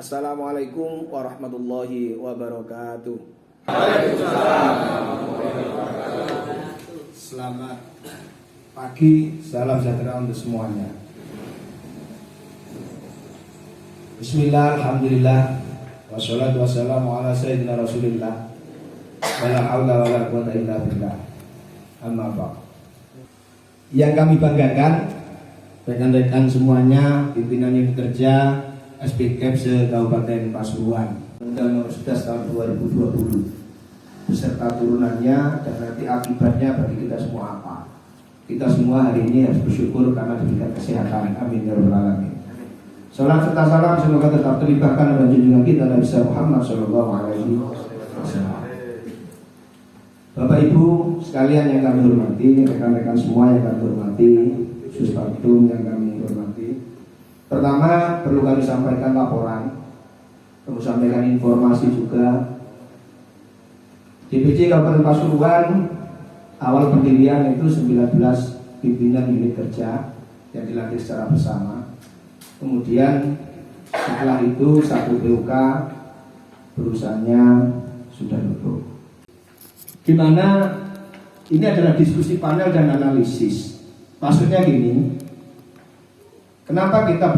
Assalamualaikum warahmatullahi wabarakatuh. Selamat pagi, salam sejahtera untuk semuanya. Bismillah, alhamdulillah, wassalatu wassalamu ala sayyidina rasulillah, wala hawla wala quwwata illa billah. Amma ba'd. Yang kami banggakan, rekan-rekan semuanya, pimpinan unit kerja SPKEP se-Kabupaten Pasuruan Undang Nomor 11 tahun 2020 beserta turunannya dan nanti akibatnya bagi kita semua apa. Kita semua hari ini harus bersyukur karena diberikan kesehatan. Amin ya rabbal alamin. Salam serta salam semoga tetap terlibatkan dalam junjungan kita Nabi Muhammad sallallahu alaihi wasallam. Bapak Ibu sekalian yang kami hormati, rekan-rekan semua yang kami hormati, khusus Paktum yang kami hormati. Pertama, perlu kami sampaikan laporan, perlu sampaikan informasi juga. DPC Kabupaten Pasuruan awal pendirian itu 19 pimpinan unit kerja yang dilantik secara bersama. Kemudian setelah itu satu PUK perusahaannya sudah tutup. Gimana? Ini adalah diskusi panel dan analisis. Maksudnya gini. Kenapa kita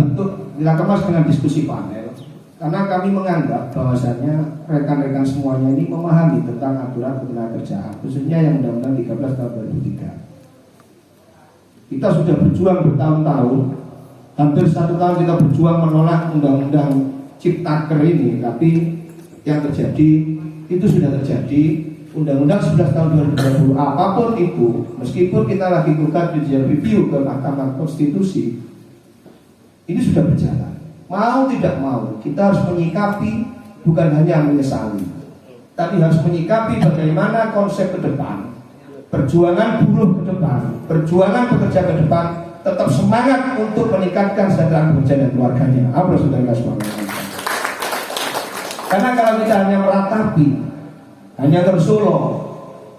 kemas dengan diskusi panel? Karena kami menganggap bahwasannya rekan-rekan semuanya ini memahami tentang aturan ketenagakerjaan, khususnya yang Undang-Undang 13 tahun 2003. Kita sudah berjuang bertahun-tahun, hampir 1 tahun kita berjuang menolak Undang-Undang Ciptaker ini, tapi yang terjadi itu sudah terjadi. Undang-Undang 11 tahun 2020 apapun itu, meskipun kita lagi buka judicial review ke Mahkamah Konstitusi, ini sudah berjalan. Mau tidak mau, kita harus menyikapi, bukan hanya menyesali, tapi harus menyikapi bagaimana konsep ke depan, perjuangan buruh ke depan, perjuangan pekerja ke depan, tetap semangat untuk meningkatkan kesejahteraan pekerja dan keluarganya. Apa saudara semuanya? Karena kalau kita hanya meratapi, hanya tersulong,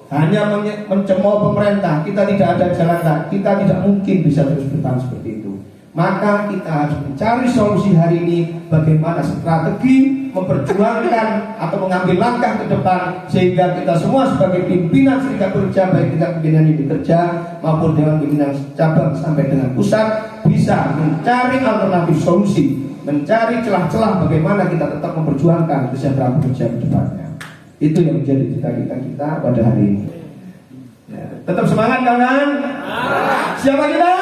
hanya mencemooh pemerintah, kita tidak ada jalan, kita tidak mungkin bisa terus bertahan seperti itu. Maka kita harus mencari solusi hari ini, bagaimana strategi memperjuangkan atau mengambil langkah ke depan sehingga kita semua sebagai pimpinan serikat pekerja, baik kita pimpinan unit kerja maupun dewan pimpinan cabang sampai dengan pusat, bisa mencari alternatif solusi, mencari celah-celah bagaimana kita tetap memperjuangkan kesejahteraan pekerja ke depannya. Itu yang menjadi cita-cita kita pada hari ini. Ya, tetap semangat kawan. Siapa kita?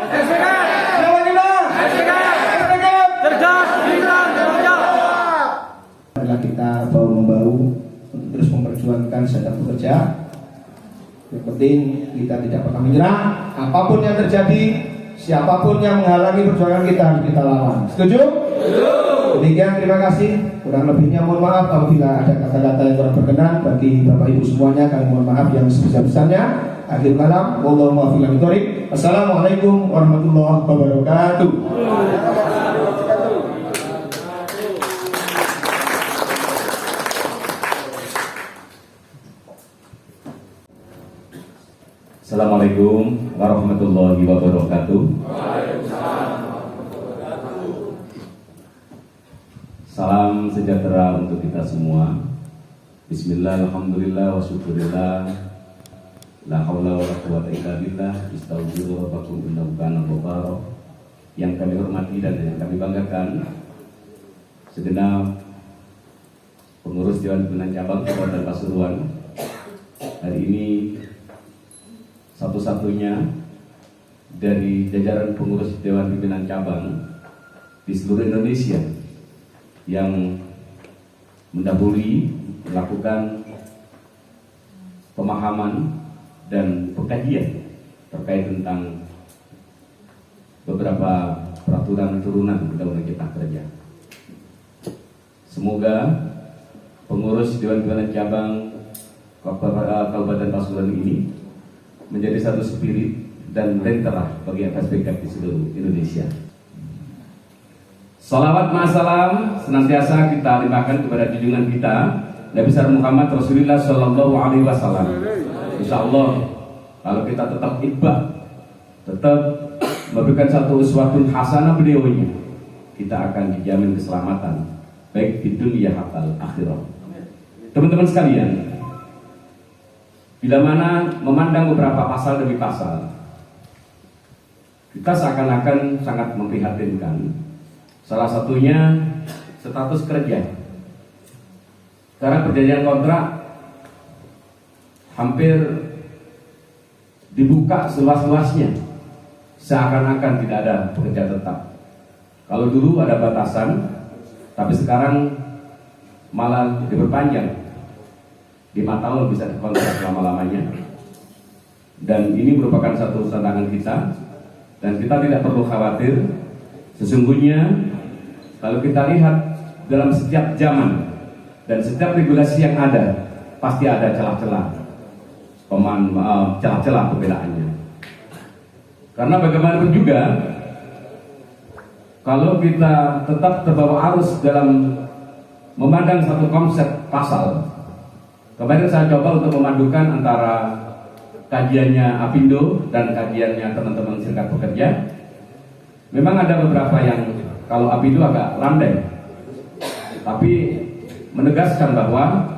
Siapa kita? Cerdas, pikiran, kerja. Adalah kita bau-membau untuk terus memperjuangkan kesejahteraan pekerja. Yang penting kita tidak pernah menyerah. Apapun yang terjadi, siapapun yang menghalangi perjuangan kita harus kita lawan. Setuju? Demikian, terima kasih. Kurang lebihnya mohon maaf apabila ada kata-kata yang kurang berkenan. Bagi Bapak Ibu semuanya kami mohon maaf yang sebesar-besarnya. Akhir kalam, wallahu muwaffiq ila thoriq. Assalamualaikum warahmatullahi wabarakatuh. Assalamualaikum warahmatullahi wabarakatuh. Salam sejahtera untuk kita semua. Bismillah, alhamdulillah, wa syukurillah, la haula wa la quwwata illa billah. Astaghfiru rabbakum innahu kana ghaffara. Yang kami hormati dan yang kami banggakan, segenap pengurus Dewan Pimpinan Cabang Kabupaten Pasuruan, hari ini satu-satunya dari jajaran pengurus Dewan Pimpinan Cabang di seluruh Indonesia yang mendahului melakukan pemahaman dan pengkajian terkait tentang beberapa peraturan turunan Undang-Undang Cipta Kerja. Semoga pengurus Dewan Pimpinan Cabang Kabupaten Pasuruan ini menjadi satu spirit dan lentera bagi SPKEP di seluruh Indonesia. Salawat ma'asalam senantiasa kita limpahkan kepada junjungan kita Nabi Muhammad Rasulullah Sallallahu Alaihi Wasallam. Insya Allah kalau kita tetap ibadah, tetap memberikan satu uswatun hasanah beliaunya, kita akan dijamin keselamatan baik di dunia hatta akhirah. Teman-teman sekalian, bila mana memandang beberapa pasal demi pasal, kita seakan-akan sangat memprihatinkan. Salah satunya status kerja. Karena perjanjian kontrak hampir dibuka seluas-luasnya, seakan-akan tidak ada pekerja tetap. Kalau dulu ada batasan, tapi sekarang malah diperpanjang 5 tahun bisa dikontrak lama-lamanya. Dan ini merupakan satu tantangan kita, dan kita tidak perlu khawatir. Sesungguhnya kalau kita lihat dalam setiap zaman dan setiap regulasi yang ada, pasti ada celah-celah celah-celah pembedaannya. Karena bagaimanapun juga, kalau kita tetap terbawa arus dalam memandang satu konsep pasal, kemarin saya coba untuk memadukan antara kajiannya Apindo dan kajiannya teman-teman serikat pekerja. Memang ada beberapa yang kalau Apindo agak landai, tapi menegaskan bahwa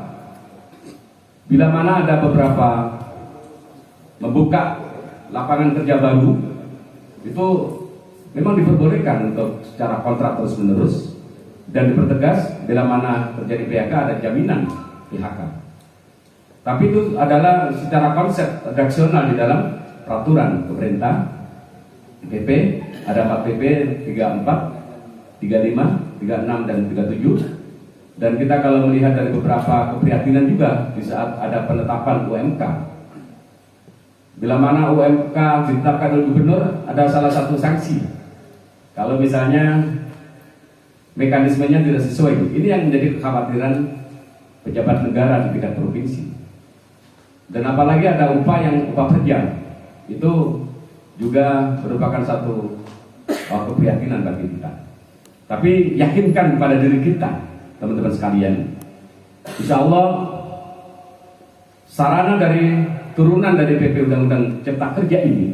bila mana ada beberapa membuka lapangan kerja baru, itu memang diperbolehkan untuk secara kontrak terus-menerus, dan dipertegas bila mana terjadi PHK ada jaminan PHK. Tapi itu adalah secara konsep redaksional di dalam peraturan pemerintah PP, ada 4 PP 34, 35, 36 dan 37. Dan kita kalau melihat dari beberapa keprihatinan juga di saat ada penetapan UMK, bila mana UMK ditetapkan oleh gubernur, ada salah satu sanksi kalau misalnya mekanismenya tidak sesuai. Ini yang menjadi kekhawatiran pejabat negara di tingkat provinsi. Dan apalagi ada upah kerja, itu juga merupakan satu keprihatinan bagi kita. Tapi yakinkan pada diri kita, teman-teman sekalian, insya Allah sarana dari turunan dari PP Undang-Undang Cipta Kerja ini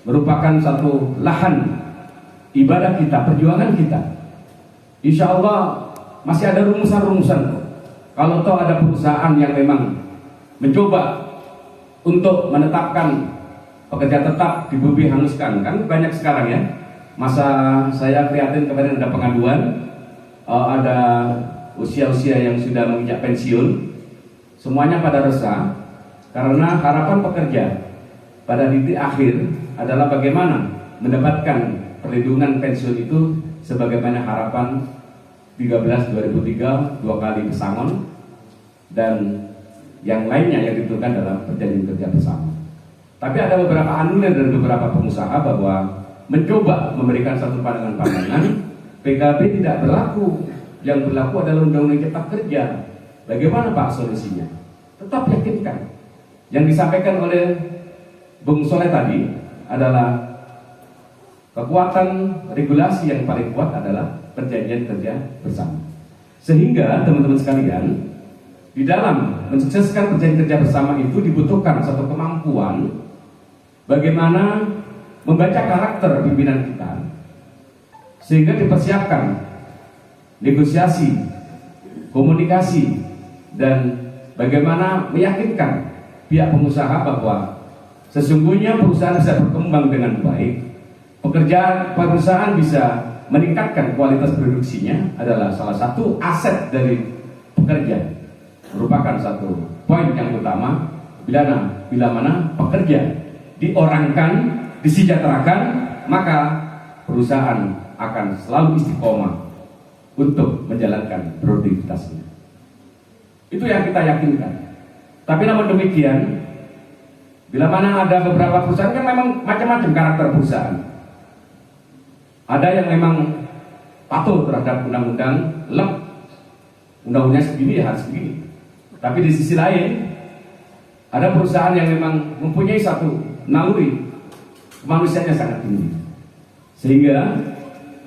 merupakan satu lahan ibadah kita, perjuangan kita. Insya Allah masih ada rumusan-rumusan. Kalau toh ada perusahaan yang memang mencoba untuk menetapkan pekerja tetap dibumi hanguskan, kan banyak sekarang ya. Masa saya prihatin kemarin ada pengaduan, ada usia-usia yang sudah menginjak pensiun, semuanya pada resah karena harapan pekerja pada titik akhir adalah bagaimana mendapatkan perlindungan pensiun itu sebagaimana harapan 13/2003 2 kali pesangon dan yang lainnya yang ditentukan dalam perjanjian kerja bersama. Tapi ada beberapa anulir dari beberapa pengusaha bahwa mencoba memberikan satu pandangan-pandangan PKB tidak berlaku, yang berlaku adalah Undang-Undang Cipta Kerja. Bagaimana Pak solusinya? Tetap yakinkan. Yang disampaikan oleh Bung Soleh tadi adalah kekuatan regulasi yang paling kuat adalah perjanjian kerja bersama. Sehingga teman-teman sekalian, di dalam mensukseskan perjanjian kerja bersama itu dibutuhkan satu kemampuan bagaimana membaca karakter pimpinan kita, sehingga dipersiapkan negosiasi, komunikasi, dan bagaimana meyakinkan pihak pengusaha bahwa sesungguhnya perusahaan bisa berkembang dengan baik, perusahaan bisa meningkatkan kualitas produksinya adalah salah satu aset dari pekerja, merupakan satu poin yang utama bila mana pekerja diorangkan, disejahterakan, maka perusahaan akan selalu istiqomah untuk menjalankan produktivitasnya. Itu yang kita yakinkan. Tapi namun demikian, bila mana ada beberapa perusahaan kan memang macam-macam karakter perusahaan. Ada yang memang patuh terhadap undang-undang, undang-undangnya segini ya harus begini. Tapi di sisi lain, ada perusahaan yang memang mempunyai satu naluri kemanusiaannya sangat tinggi. Sehingga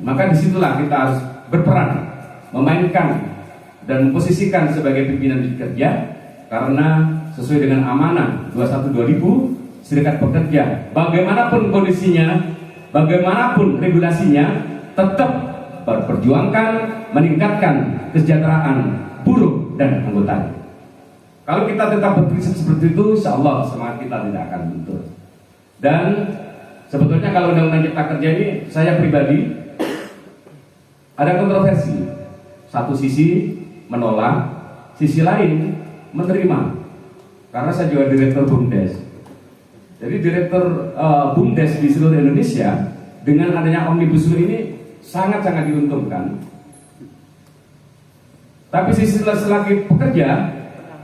maka disitulah kita harus berperan, memainkan dan memposisikan sebagai pimpinan di kerja, karena sesuai dengan amanah 21/2000 Serikat Pekerja, bagaimanapun kondisinya, bagaimanapun regulasinya, tetap memperjuangkan, meningkatkan kesejahteraan buruh dan anggotanya. Kalau kita tetap berprinsip seperti itu, insya Allah semangat kita tidak akan luntur. Dan sebetulnya kalau Undang-Undang Cipta Kerja ini, saya pribadi ada kontroversi. Satu sisi menolak, sisi lain menerima. Karena saya juga direktur BUMDes. Jadi direktur BUMDes di seluruh Indonesia dengan adanya Omnibus Law ini sangat-sangat diuntungkan. Tapi sisi selagi pekerja,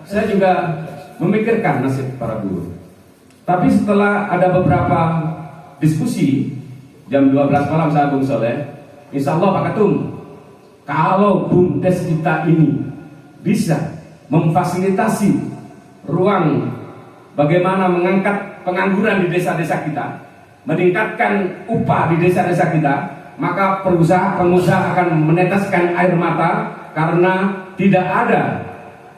saya juga memikirkan nasib para buruh. Tapi setelah ada beberapa diskusi jam 12 malam saya Bung Soleh, insya Allah Pak Ketum, kalau BUMDes kita ini bisa memfasilitasi ruang bagaimana mengangkat pengangguran di desa-desa kita, meningkatkan upah di desa-desa kita, maka pengusaha akan meneteskan air mata karena tidak ada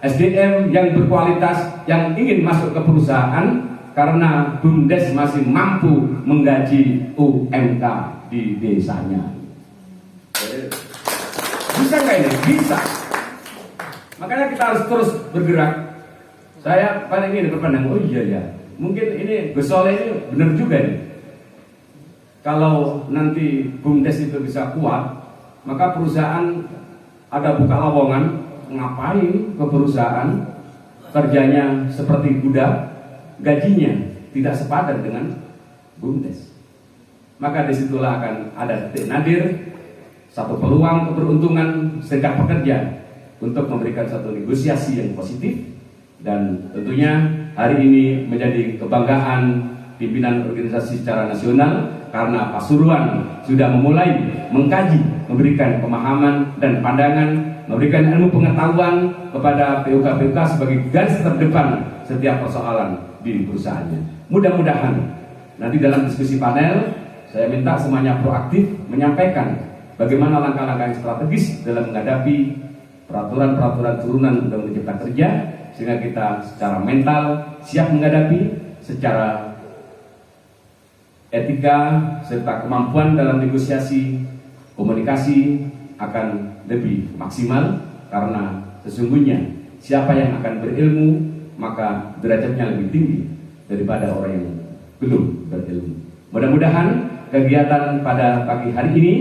SDM yang berkualitas yang ingin masuk ke perusahaan karena BUMDes masih mampu menggaji UMK di desanya. Bisa nggak ini? Bisa. Makanya kita harus terus bergerak. Saya paling ini berpandang, oh iya ya, mungkin ini Gus Soleh ini benar juga nih. Kalau nanti BUMDes itu bisa kuat, maka perusahaan ada buka lowongan, ngapain ke perusahaan kerjanya seperti budak, gajinya tidak sepadan dengan BUMDes. Maka disitulah akan ada titik nadir, satu peluang keberuntungan serikat pekerja untuk memberikan satu negosiasi yang positif. Dan tentunya hari ini menjadi kebanggaan pimpinan organisasi secara nasional karena Pasuruan sudah memulai mengkaji, memberikan pemahaman dan pandangan, memberikan ilmu pengetahuan kepada PUK-PUK sebagai garis terdepan setiap persoalan di perusahaannya. Mudah-mudahan nanti dalam diskusi panel saya minta semuanya proaktif menyampaikan bagaimana langkah-langkah yang strategis dalam menghadapi peraturan-peraturan turunan Undang-Undang Cipta Kerja, sehingga kita secara mental siap menghadapi, secara etika serta kemampuan dalam negosiasi, komunikasi akan lebih maksimal, karena sesungguhnya siapa yang akan berilmu maka derajatnya lebih tinggi daripada orang yang belum berilmu. Mudah-mudahan kegiatan pada pagi hari ini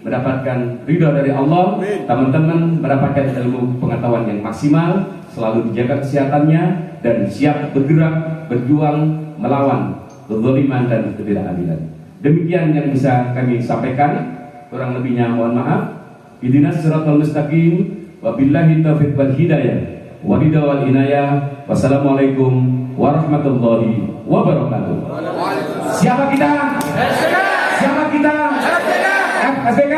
mendapatkan ridho dari Allah, teman-teman mendapatkan ilmu pengetahuan yang maksimal, selalu dijaga kesehatannya, dan siap bergerak, berjuang, melawan kezaliman dan ketidakadilan. Demikian yang bisa kami sampaikan, kurang lebihnya mohon maaf. Ihdinas siratal mustaqim, wabillahi taufiq wal hidayah, waridha wal inayah. Wassalamualaikum warahmatullahi wabarakatuh. Siapa kita? Siapa kita? SBK?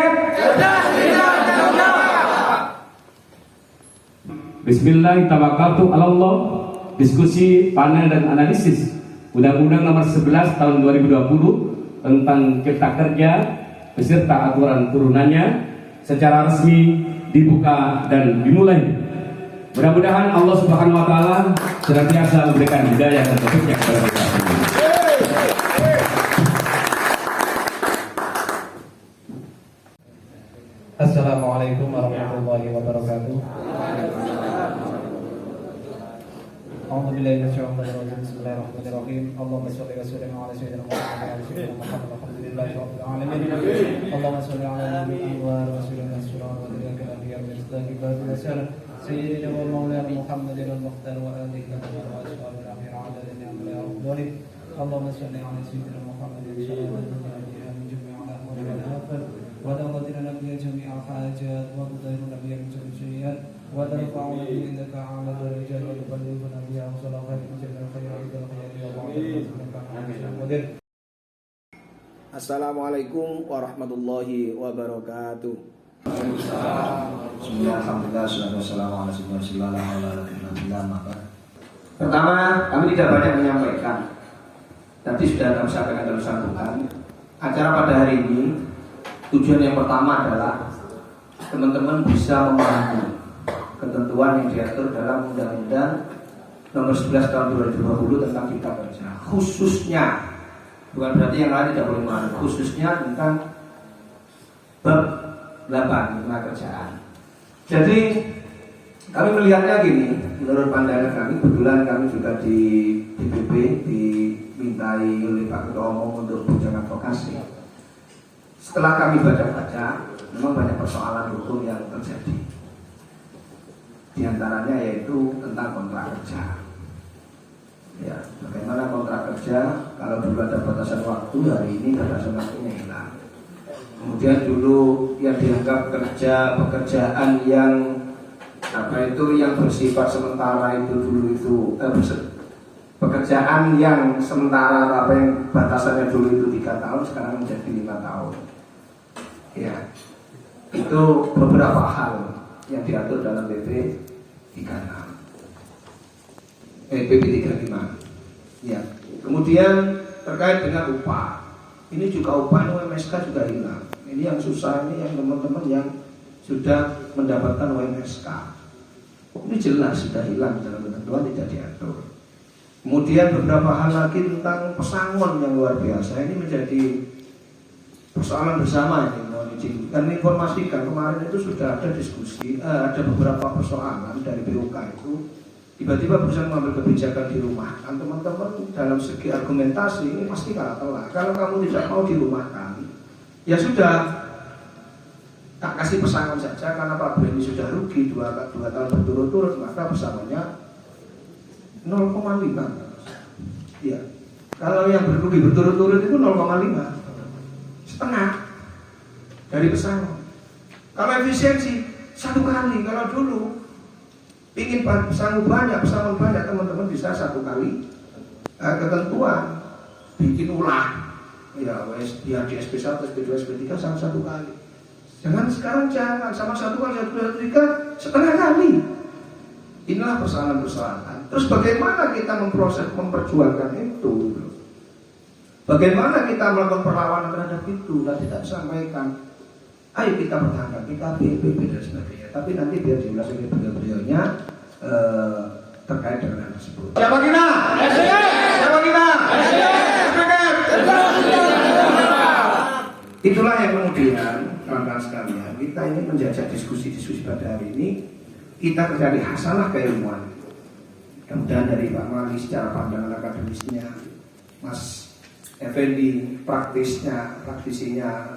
Bismillahirrahmanirrahim. Diskusi panel dan analisis Undang-Undang Nomor 11 Tahun 2020 tentang Cipta Kerja beserta aturan turunannya secara resmi dibuka dan dimulai. Mudah-mudahan Allah Subhanahu wa taala senantiasa memberikan hidayah dan taufiknya kepada kita semua. Assalamualaikum warahmatullahi wabarakatuh. A'udzubillahiminasyaitonirrajim. Bismillahirrahmanirrahim. Allahumma shalli wa sallim ala sayyidina Muhammad wa ala sayyidina Muhammad. Alhamdulillahi rabbil alamin. Allahumma shalli ala nabiyyina wa rasulina sallallahu alaihi wa sallam. Sayyidina wa maulana Muhammadin al-Mukhtar wa alihi wa ashabihi al-akhir adadin ya Allah. Allahumma shalli ala sayyidina Muhammadin sallallahu alaihi wa sallam min jami'il ahwali wal afat. وتقضي لنا جميع الحاجات وتطهرنا بها من جميع السيئات وترفعنا به عندك اعلى الدرجات وتبلغنا بها اوصل الخير من جميع الخيرات والخير يا الله. Assalamualaikum warahmatullahi wabarakatuh. Pertama, kami tidak banyak menyampaikan. Tadi sudah kami sampaikan dalam sambutan. Acara pada hari ini tujuan yang pertama adalah teman-teman bisa memahami ketentuan yang diatur dalam Undang-Undang Nomor 11 Tahun 2020 tentang Cipta Kerja. Khususnya, bukan berarti yang lain tidak boleh memahami, khususnya tentang bab 8 tenaga kerjaan. Jadi kami melihatnya gini, menurut pandangan kami, kebetulan kami juga di DPP dimintai oleh Pak Ketua Umum untuk bidang advokasi. Setelah kami baca-baca, memang banyak persoalan hukum yang terjadi. Di antaranya yaitu tentang kontrak kerja. Ya, bagaimana kontrak kerja kalau dulu ada batasan waktu, hari ini batasan waktunya hilang. Kemudian dulu yang dianggap pekerjaan yang yang bersifat sementara itu dulu itu pekerjaan yang sementara yang batasannya dulu itu 3 tahun sekarang menjadi 5 tahun. Ya, itu beberapa hal yang diatur dalam PP 35. Ya. Kemudian terkait dengan upah, ini juga upah UMSK juga hilang. Ini yang susah, ini yang teman-teman yang sudah mendapatkan UMSK. Ini jelas sudah hilang dalam ketentuan, tidak diatur. Kemudian beberapa hal lagi tentang pesangon yang luar biasa. Ini menjadi persoalan bersama ini. Dan informasikan kemarin itu sudah ada diskusi, ada beberapa persoalan dari BUK itu tiba-tiba berusaha mengambil kebijakan di rumah. Kan teman-teman dalam segi argumentasi ini pasti kalah telak. Kalau kamu tidak mau dirumahkan, ya sudah, tak kasih pesangon saja karena Pak Beni sudah rugi 2 tahun berturut-turut, maka pesangonnya 0,5. Ya, kalau yang berugi berturut-turut itu 0,5, setengah dari pesangon. Kalau efisiensi 1 kali, kalau dulu ingin pesangon banyak, teman-teman bisa 1 kali ketentuan bikin ulang. Ya, biar di SP1, SP2, SP3 sama 1 kali. Jangan sekarang sama 1 kali, 2, 3 setengah kali. Inilah persoalan-persoalan. Terus bagaimana kita memperjuangkan itu? Bagaimana kita melakukan perlawanan terhadap itu? Tadi tak disampaikan. Ayo kita pertahankan PKB, PP dan sebagainya. Tapi nanti biar diulas oleh beliau-beliaunya terkait dengan hal tersebut. Siapa kita? Siapa kita? Itulah yang kemudian kawan-kawan sekalian, kita ini menjajah diskusi-diskusi pada hari ini. Kita terjadi hasanah keilmuan. Kemudian dari Pak Mali secara pandangan akademisnya, Mas Effendi praktisinya,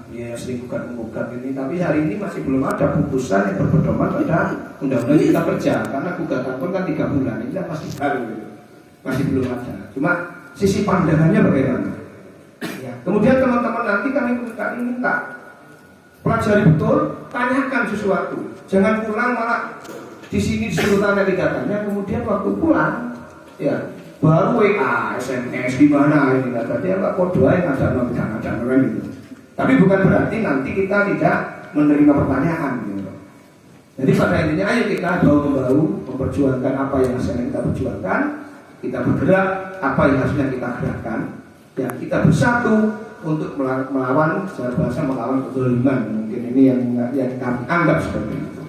dia sering gugat ini. Tapi hari ini masih belum ada putusan yang berpedoman pada undang-undang kita kerja. Karena gugatan pun kan 3 bulan, ini kan masih baru, masih belum ada. Cuma sisi pandangannya bagaimana? Ya. Kemudian teman-teman nanti kami minta pelajari betul, tanyakan sesuatu. Jangan pulang malah di sini disuruh tanya katanya, kemudian waktu pulang, ya baru WA, SMS gimana ini berarti apa kode yang ada gitu. Tapi bukan berarti nanti kita tidak menerima pertanyaan gitu. Jadi pada intinya ayo kita bahu-membahu memperjuangkan apa yang harusnya kita perjuangkan, kita bergerak apa yang harusnya kita gerakkan, dan kita bersatu untuk melawan secara bahasa melawan kezaliman. Mungkin ini yang kami anggap seperti itu.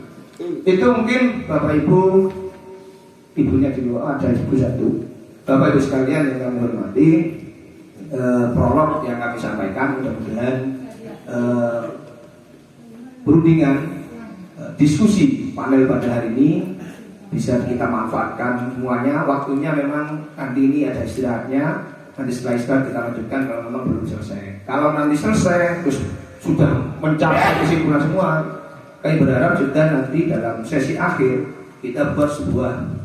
Itu mungkin Bapak Ibu, ibunya di luar ada ibu satu. Bapak Ibu sekalian yang kami hormati, prolog yang kami sampaikan mudah-mudahan berundingan diskusi panel pada hari ini bisa kita manfaatkan semuanya. Waktunya memang nanti ini ada istirahatnya, nanti setelah istirahat kita lanjutkan kalau memang belum selesai. Kalau nanti selesai terus sudah mencapai kesimpulan semua, kami berharap juga nanti dalam sesi akhir kita buat sebuah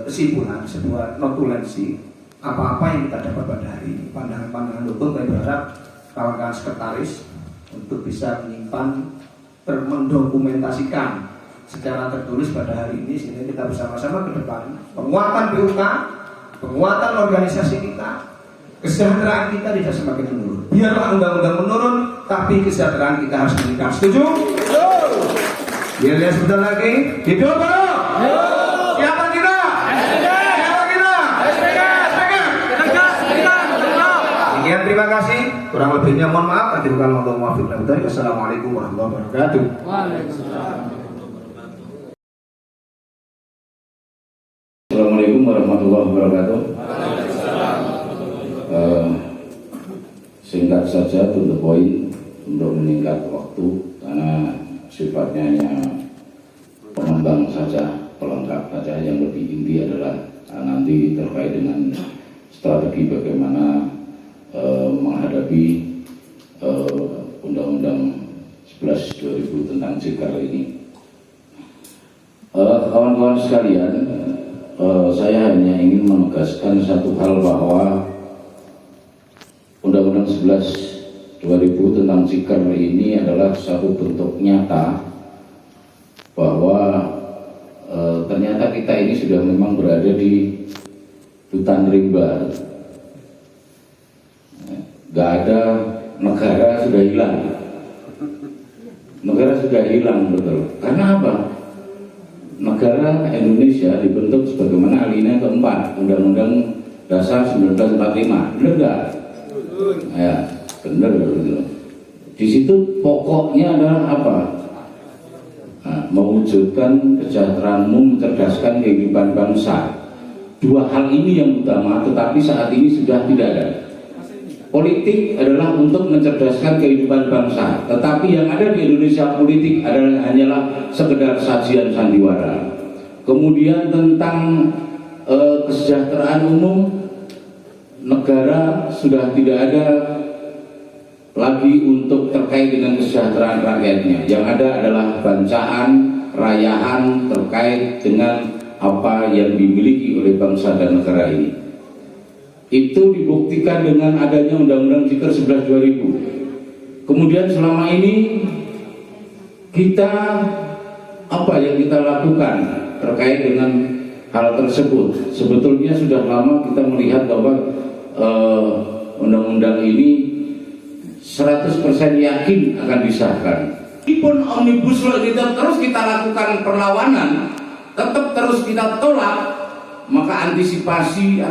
kesimpulan, sebuah notulensi apa-apa yang kita dapat pada hari ini, pandangan-pandangan hukum. Kami berharap kawan-kawan sekretaris untuk bisa menyimpan, mendokumentasikan secara tertulis pada hari ini sehingga kita bersama-sama ke depan penguatan BUK, penguatan organisasi kita, kesejahteraan kita tidak semakin menurun. Biarlah undang-undang menurun, tapi kesejahteraan kita harus meningkat. Setuju? Biar lihat sebentar lagi. Hidup baru. Siapa kita? Siapa kita? Sekian, terima kasih. Kurang lebihnya mohon maaf. Nanti bukan Allah muwaffiq. Wassalamualaikum warahmatullahi wabarakatuh. Waalaikumsalam. Assalamualaikum warahmatullahi wabarakatuh. Singkat saja to the point untuk meningkat waktu karena sifatnya hanya pengembang saja, pelengkap saja. Yang lebih inti adalah nanti terkait dengan strategi bagaimana menghadapi Undang-Undang 11 2000 tentang CIKR ini. Kawan-kawan sekalian, saya hanya ingin menegaskan satu hal, bahwa Undang-Undang 11 2000 tentang CIKR ini adalah satu bentuk nyata bahwa ternyata kita ini sudah memang berada di hutan rimba. Gak ada, negara sudah hilang. Negara sudah hilang, betul. Karena apa? Negara Indonesia dibentuk sebagaimana alinea keempat Undang-Undang Dasar 1945. Benar gak? Ya, benar betul. Di situ pokoknya adalah apa? Nah, mewujudkan kesejahteraan umum, mencerdaskan kehidupan bangsa. Dua hal ini yang utama, tetapi saat ini sudah tidak ada. Politik adalah untuk mencerdaskan kehidupan bangsa, tetapi yang ada di Indonesia politik adalah hanyalah sekedar sajian sandiwara. Kemudian tentang kesejahteraan umum, negara sudah tidak ada lagi untuk terkait dengan kesejahteraan rakyatnya. Yang ada adalah bancaan, rayahan terkait dengan apa yang dimiliki oleh bangsa dan negara ini. Itu dibuktikan dengan adanya Undang-Undang CIKR 11 2000. Kemudian selama ini kita, apa yang kita lakukan terkait dengan hal tersebut? Sebetulnya sudah lama kita melihat bahwa undang-undang ini 100% yakin akan disahkan. Meskipun Omnibus Law ini terus kita lakukan perlawanan, tetap terus kita tolak, maka antisipasi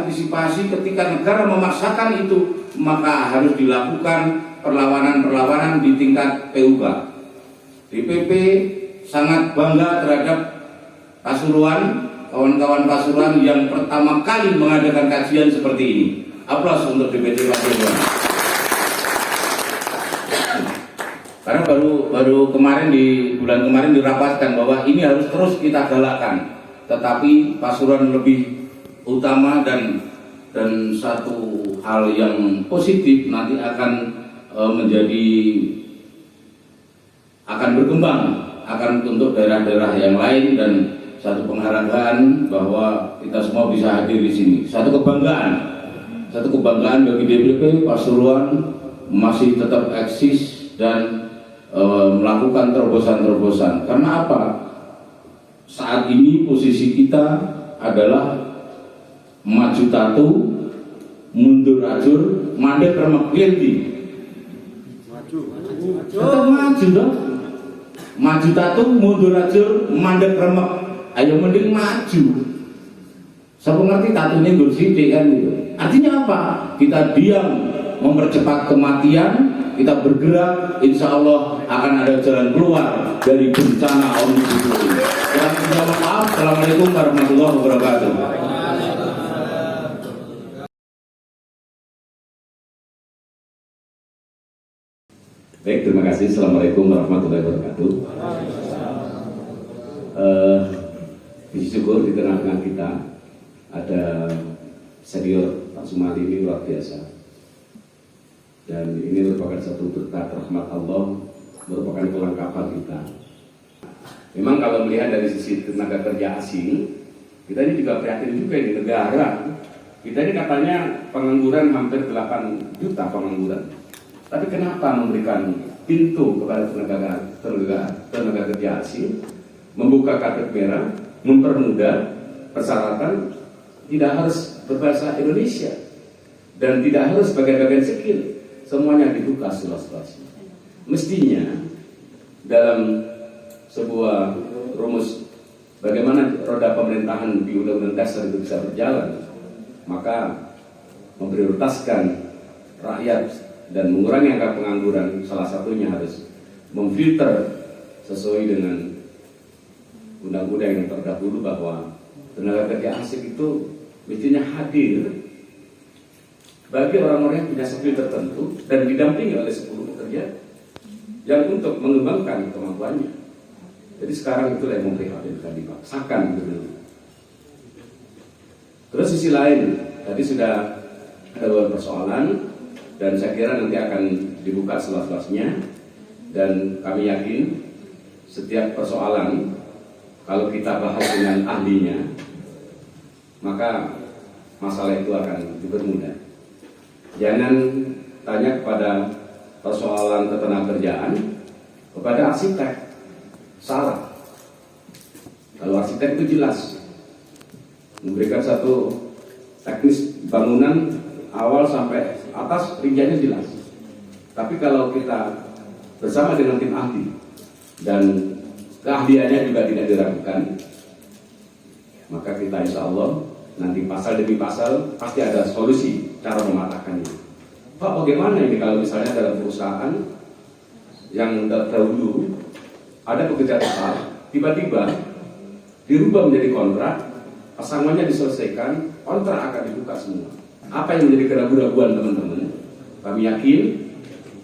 ketika negara memaksakan itu, maka harus dilakukan perlawanan di tingkat PUK. DPP sangat bangga terhadap Pasuruan, kawan-kawan Pasuruan yang pertama kali mengadakan kajian seperti ini. Aplaus untuk DPC Pasuruan. Karena baru kemarin, di bulan kemarin dirapatkan bahwa ini harus terus kita galakkan. Tetapi Pasuruan lebih utama, dan satu hal yang positif nanti akan akan berkembang, akan untuk daerah-daerah yang lain, dan satu penghargaan bahwa kita semua bisa hadir di sini. Satu kebanggaan bagi DPP Pasuruan masih tetap eksis dan melakukan terobosan-terobosan. Karena apa? Saat ini posisi kita adalah maju tatu, mundur ajur, mandek remek klienti. Tetap maju dong. Maju tatu, mundur ajur, mandek remek. Ayo mending maju. Saya ngerti tatunya gursidik kan gitu. Artinya apa? Kita diam mempercepat kematian, kita bergerak, insya Allah akan ada jalan keluar dari bencana Omnibus Law ini. Dan mohon maaf, Assalamualaikum warahmatullahi wabarakatuh. Baik, terima kasih. Assalamualaikum warahmatullahi wabarakatuh. Puji syukur di tengah-tengah kita ada senior Pak Sumali, ini luar biasa. Dan ini merupakan satu berkat rahmat Allah, merupakan kelengkapan kita. Memang kalau melihat dari sisi tenaga kerja asing, kita ini juga prihatin juga di negara. Kita ini katanya pengangguran hampir 8 juta pengangguran. Tapi kenapa memberikan pintu kepada tenaga kerja asing, membuka kartu merah, mempermudah persyaratan, tidak harus berbahasa Indonesia dan tidak harus bagian-bagian skill, semuanya dibuka seluas-luasnya. Mestinya dalam sebuah rumus bagaimana roda pemerintahan di Undang-Undang Dasar itu bisa berjalan, maka memprioritaskan rakyat dan mengurangi angka pengangguran, salah satunya harus memfilter sesuai dengan undang-undang yang terdahulu bahwa tenaga kerja asing itu mestinya hadir bagi orang-orang yang punya skill tertentu dan didampingi oleh 10 pekerja yang untuk mengembangkan kemampuannya. Jadi sekarang itulah yang memprihatinkan, dipaksakan gitu. Terus sisi lain, tadi sudah ada beberapa persoalan dan saya kira nanti akan dibuka selas-selasnya, dan kami yakin setiap persoalan kalau kita bahas dengan ahlinya maka masalah itu akan dipermudah. Jangan tanya kepada persoalan ketenagakerjaan kepada arsitek, salah. Kalau arsitek itu jelas memberikan satu teknis bangunan awal sampai atas, rinciannya jelas. Tapi kalau kita bersama dengan tim ahli dan keahliannya juga tidak diragukan, maka kita insya Allah nanti pasal demi pasal pasti ada solusi cara mematahkannya. Pak, bagaimana ini kalau misalnya dalam perusahaan yang terdahulu ada pekerja tetap, tiba-tiba dirubah menjadi kontrak, pasangannya diselesaikan, kontrak akan dibuka semua. Apa yang menjadi keraguan-keraguan teman-teman? Kami yakin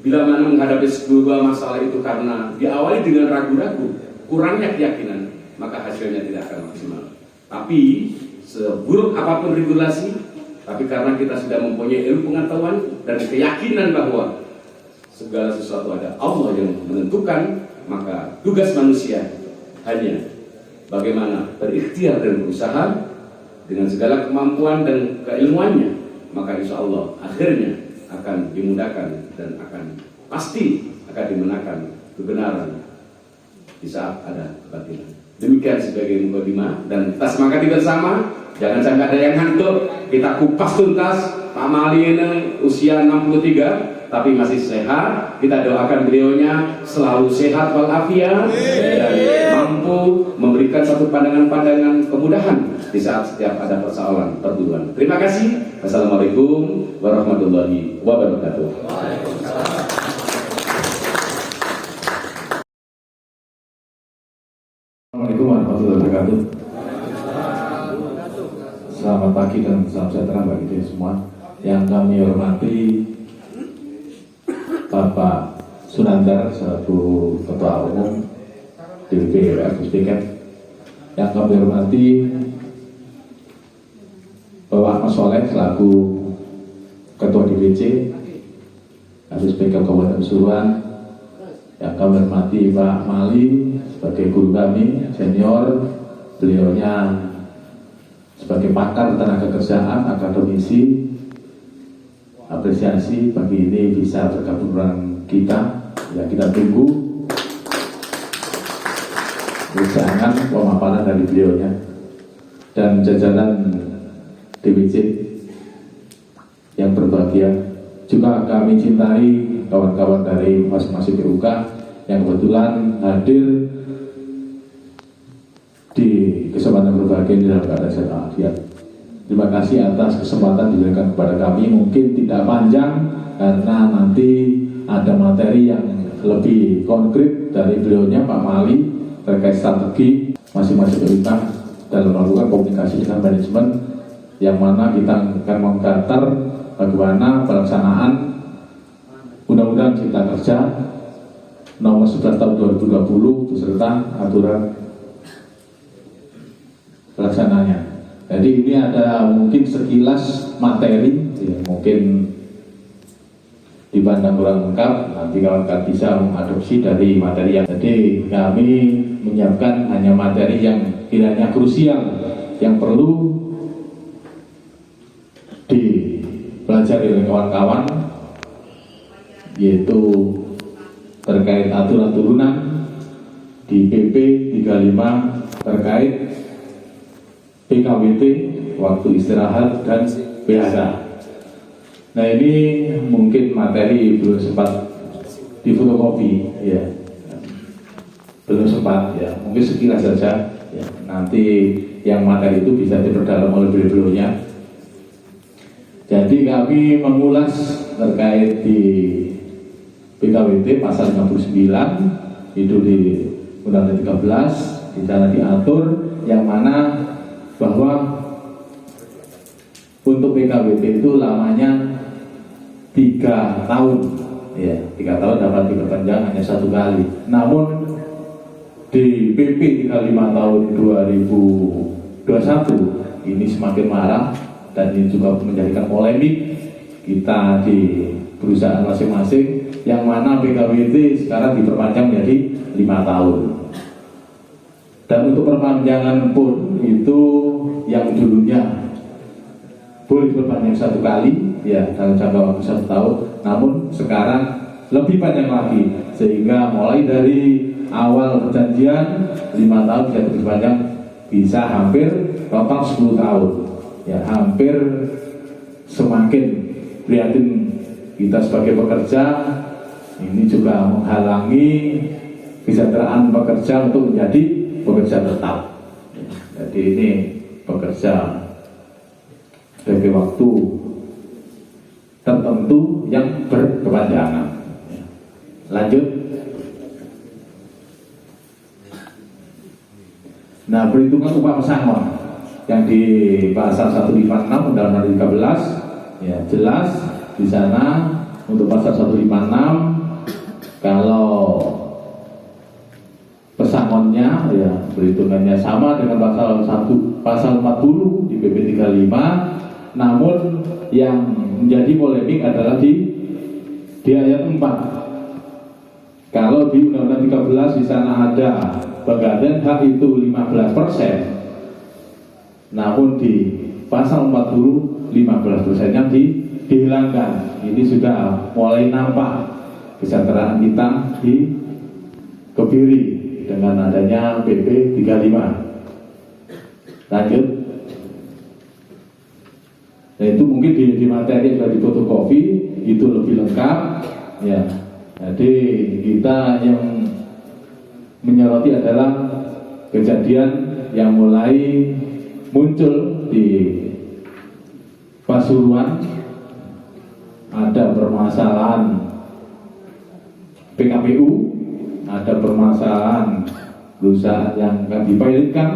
bila mana menghadapi sebuah masalah itu karena diawali dengan ragu-ragu, kurangnya keyakinan, maka hasilnya tidak akan maksimal. Tapi seburuk apapun regulasi, tapi karena kita sudah mempunyai ilmu pengetahuan dan keyakinan bahwa segala sesuatu ada Allah yang menentukan, maka tugas manusia hanya bagaimana berikhtiar dan berusaha dengan segala kemampuan dan keilmuannya, maka insya Allah akhirnya akan dimudahkan dan akan pasti akan dimenangkan kebenaran di saat ada kebatilan. Demikian sebagai mukadimah, dan kita semangati bersama. Jangan sampai ada yang ngantuk. Kita kupas tuntas. Pak Mali ini usia 63 tapi masih sehat. Kita doakan beliaunya selalu sehat walafiat dan mampu memberikan satu pandangan-pandangan kemudahan di saat setiap ada persoalan perburuan. Terima kasih. Assalamualaikum warahmatullahi wabarakatuh. Assalamualaikum warahmatullahi wabarakatuh. Selamat pagi dan salam sejahtera bagi kita semua. Yang kami hormati Bapak Sunandar selaku Ketua Umum DPP Pusdiket. Yang kami hormati Bapak Ahmad Soleh selaku Ketua DPC Pusdiket Kabupaten Pasuruan. Yang kami hormati Pak Mali sebagai guru kami senior, beliaunya sebagai pakar tenaga kerjaan, akademisi. Apresiasi pagi ini bisa bergabung dengan kita, ya kita tunggu jangan pemaparan dari beliaunya. Dan jajaran DPC yang berbahagia, juga kami cintai kawan-kawan dari masing-masing PUK yang kebetulan hadir di kesempatan berbahagia di dalam keadaan sehat walafiat. Terima kasih atas kesempatan diberikan kepada kami. Mungkin tidak panjang karena nanti ada materi yang lebih konkret dari beliaunya Pak Mali terkait strategi masing-masing PUK dalam melakukan komunikasi dengan manajemen, yang mana kita akan menggantar bagaimana pelaksanaan Undang-Undang Cipta Kerja Nomor 11 Tahun 2020 beserta aturan pelaksananya. Jadi ini ada mungkin sekilas materi, ya, mungkin dipandang kurang lengkap, nanti kawan-kawan bisa mengadopsi dari materi yang. Jadi kami menyiapkan hanya materi yang kiranya krusial, yang perlu dipelajari oleh kawan-kawan, yaitu terkait aturan turunan di PP 35 terkait PKWT, waktu istirahat, dan PHK. Nah ini mungkin materi belum sempat difotokopi, ya, belum sempat, ya, mungkin sekilas saja. Ya. Nanti yang materi itu bisa diperdalam oleh beliau-beliaunya. Jadi kami mengulas terkait di PKWT pasal 59 itu di Undang-Undang 13, di sana diatur yang mana bahwa untuk PKWT itu lamanya 3 tahun, ya, 3 tahun dapat diperpanjang hanya 1 kali. Namun di PP 35 tahun 2021 ini semakin marah dan ini juga menjadikan polemik kita di perusahaan masing-masing, yang mana PKWT sekarang diperpanjang menjadi 5 tahun. Dan untuk perpanjangan pun itu yang dulunya boleh diperpanjang 1 kali ya dalam jangka waktu 1 tahun, namun sekarang lebih panjang lagi, sehingga mulai dari awal perjanjian 5 tahun bisa diperpanjang bisa hampir total 10 tahun ya, hampir semakin prihatin kita sebagai pekerja. Ini juga menghalangi kesejahteraan pekerja untuk menjadi pekerja tetap. Jadi ini pekerja sebagai waktu tertentu yang berkepanjangan. Lanjut. Nah, perhitungan upah pesangon yang di pasal 156 Undang-Undang 13 ya jelas di sana. Untuk pasal 156 kalau pesangonnya ya perhitungannya sama dengan pasal 40 di PP 35, namun yang menjadi polemik adalah di ayat 4. Kalau di Undang-Undang 13 di sana ada penggantian hak itu 15%, namun di pasal 40 15%-nya dihilangkan. Ini sudah mulai nampak kesejahteraan kita dikebiri dengan adanya PP 35. Lanjut. Nah, itu mungkin di materi sudah difotokopi, itu lebih lengkap ya. Jadi kita yang menyoroti adalah kejadian yang mulai muncul di Pasuruan, ada permasalahan PKPU, ada permasalahan perusahaan yang akan dipilotkan,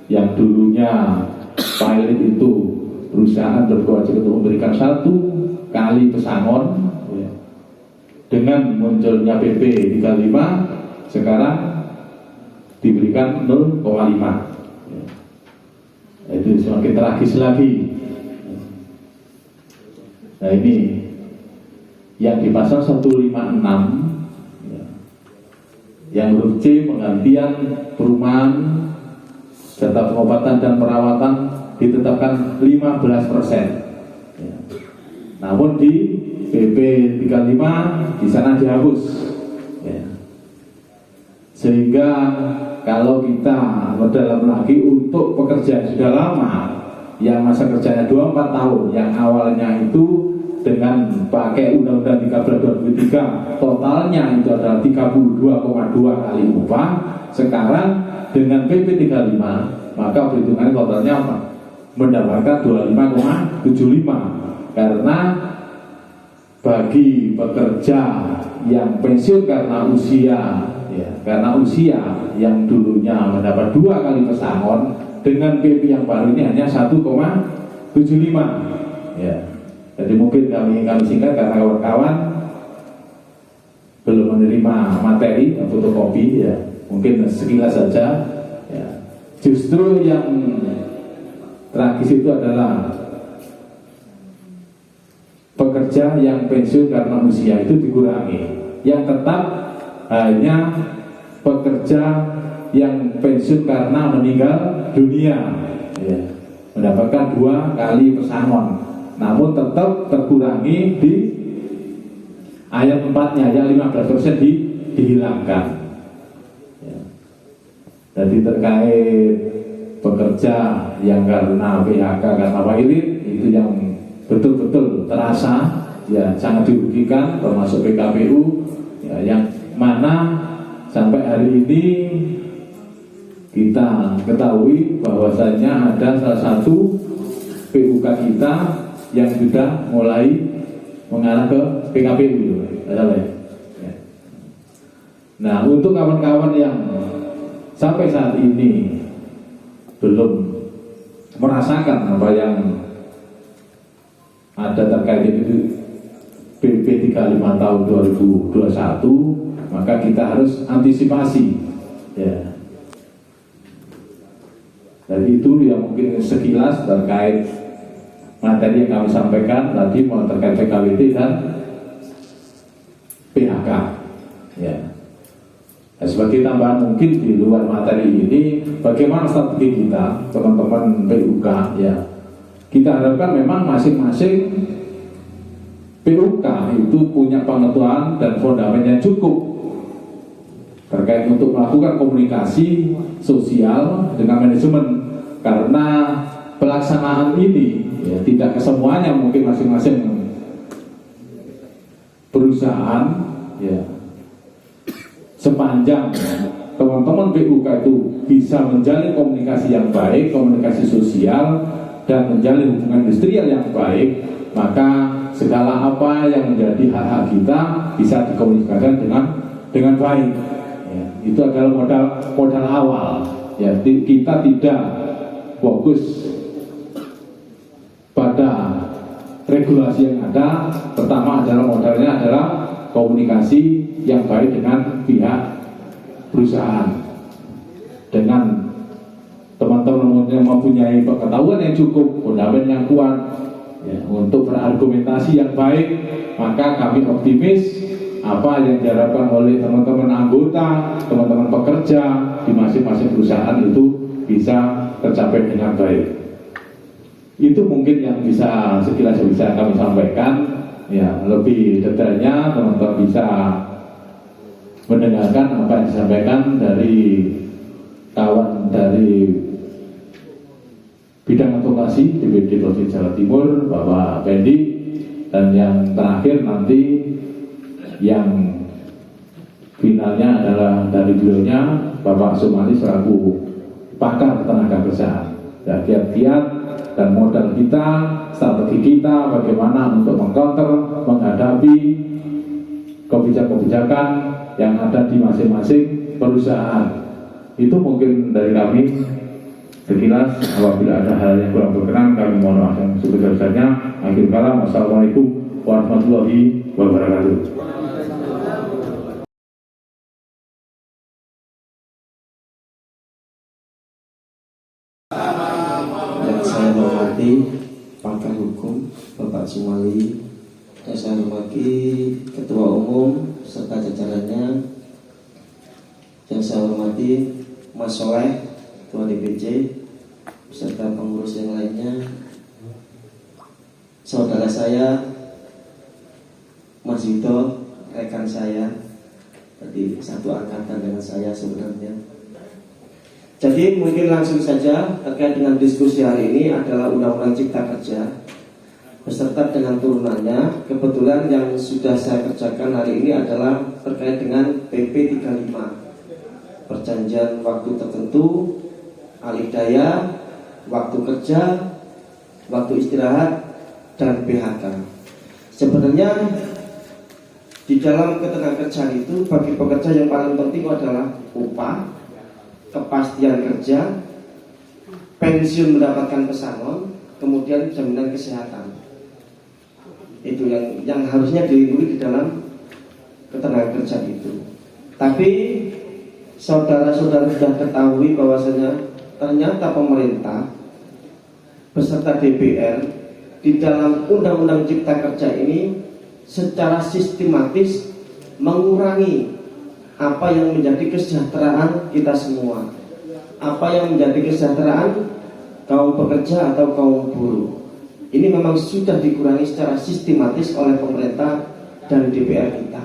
yang dulunya pilot itu perusahaan berkewajiban untuk memberikan 1 kali pesangon ya. Dengan munculnya PP 35 sekarang diberikan 0,5 ya. Itu semakin tragis lagi. Nah, ini yang di pasal 156 ya, yang huruf C penggantian perumahan serta pengobatan dan perawatan ditetapkan 15% ya. Namun di PP 35 di sana dihapus ya. Sehingga kalau kita berdalam lagi untuk pekerja yang sudah lama yang masa kerjanya 24 tahun, yang awalnya itu dengan pakai Undang-Undang 13 2003 totalnya itu adalah 32,2 kali upah, sekarang dengan PP 35 maka perhitungannya totalnya apa? Mendapatkan 25,75, karena bagi pekerja yang pensiun karena usia ya, karena usia yang dulunya mendapat 2 kali pesangon, dengan PP yang baru ini hanya 1,75 ya. Jadi mungkin kami singkat karena kawan-kawan belum menerima materi fotokopi ya, mungkin sekilas saja ya. Justru yang tragis itu adalah pekerja yang pensiun karena usia itu dikurangi, yang tetap hanya pekerja yang pensiun karena meninggal dunia ya, mendapatkan 2 kali pesangon, namun tetap terkurangi di ayat 4-nya yang 15% dihilangkan ya. Jadi terkait pekerja yang karena PHK karena pilot itu yang betul-betul terasa ya, sangat dirugikan, termasuk PKPU ya, yang mana sampai hari ini kita ketahui bahwasanya ada salah satu PUK kita yang sudah mulai mengarah ke PKPU ya. Nah, untuk kawan-kawan yang sampai saat ini belum merasakan apa yang ada terkait itu PP 35 tahun 2021, maka kita harus antisipasi Ya. Jadi itu yang mungkin sekilas terkait materi yang kami sampaikan tadi terkait PKWT dan PHK. Ya. Nah, sebagai tambahan mungkin di luar materi ini, bagaimana strategi kita, teman-teman PUK, ya. Kita harapkan memang masing-masing PUK itu punya pengetahuan dan fundament yang cukup terkait untuk melakukan komunikasi sosial dengan manajemen, karena pelaksanaan ini ya, tidak kesemuanya mungkin masing-masing perusahaan ya. Sepanjang teman-teman PUK itu bisa menjalin komunikasi yang baik, komunikasi sosial, dan menjalin hubungan industrial yang baik, maka segala apa yang menjadi hak-hak kita bisa dikomunikasikan dengan baik. Ya, itu adalah modal awal. Ya, kita tidak fokus pada regulasi yang ada. Pertama adalah modalnya adalah komunikasi yang baik dengan pihak perusahaan, dengan teman-teman yang mempunyai pengetahuan yang cukup, fundament yang kuat ya, untuk berargumentasi yang baik, maka kami optimis apa yang diharapkan oleh teman-teman anggota, teman-teman pekerja di masing-masing perusahaan itu bisa tercapai dengan baik. Itu mungkin yang bisa sekilas bisa kami sampaikan. Ya, lebih detailnya teman-teman bisa mendengarkan apa yang disampaikan dari kawan dari bidang advokasi DPD Provinsi Jawa Timur, Bapak Pendi, dan yang terakhir nanti yang finalnya adalah dari beliaunya Bapak Sumali selaku pakar tenaga kerjaan. Ya, kiat-kiat dan modal kita, strategi kita bagaimana untuk mengcounter, menghadapi kebijakan-kebijakan yang ada di masing-masing perusahaan. Itu mungkin dari kami sekilas. Apabila ada hal yang kurang berkenan, kami mohon maaf yang sebesar-besarnya. Akhir kalam, wassalamualaikum warahmatullahi wabarakatuh. Yang saya hormati pakar hukum Bapak Sumali, dan saya hormati Ketua Umum serta jajarannya, yang saya hormati Mas Soleh, Ketua DPC, beserta pengurus yang lainnya, saudara saya Mas Yudo, rekan saya, tadi satu angkatan dengan saya sebenarnya. Jadi mungkin langsung saja terkait dengan diskusi hari ini adalah Undang-Undang Cipta Kerja beserta dengan turunannya. Kebetulan yang sudah saya kerjakan hari ini adalah terkait dengan PP 35, perjanjian waktu tertentu, alih daya, waktu kerja, waktu istirahat, dan PHK. Sebenarnya di dalam ketenagakerjaan itu bagi pekerja yang paling penting adalah upah, kepastian kerja, pensiun mendapatkan pesangon, kemudian jaminan kesehatan. Itu yang harusnya dilindungi di dalam ketenagakerjaan itu. Tapi saudara-saudara sudah ketahui bahwasanya ternyata pemerintah beserta DPR di dalam Undang-Undang Cipta Kerja ini secara sistematis mengurangi apa yang menjadi kesejahteraan kita semua, apa yang menjadi kesejahteraan kaum pekerja atau kaum buruh. Ini memang sudah dikurangi secara sistematis oleh pemerintah dan DPR kita.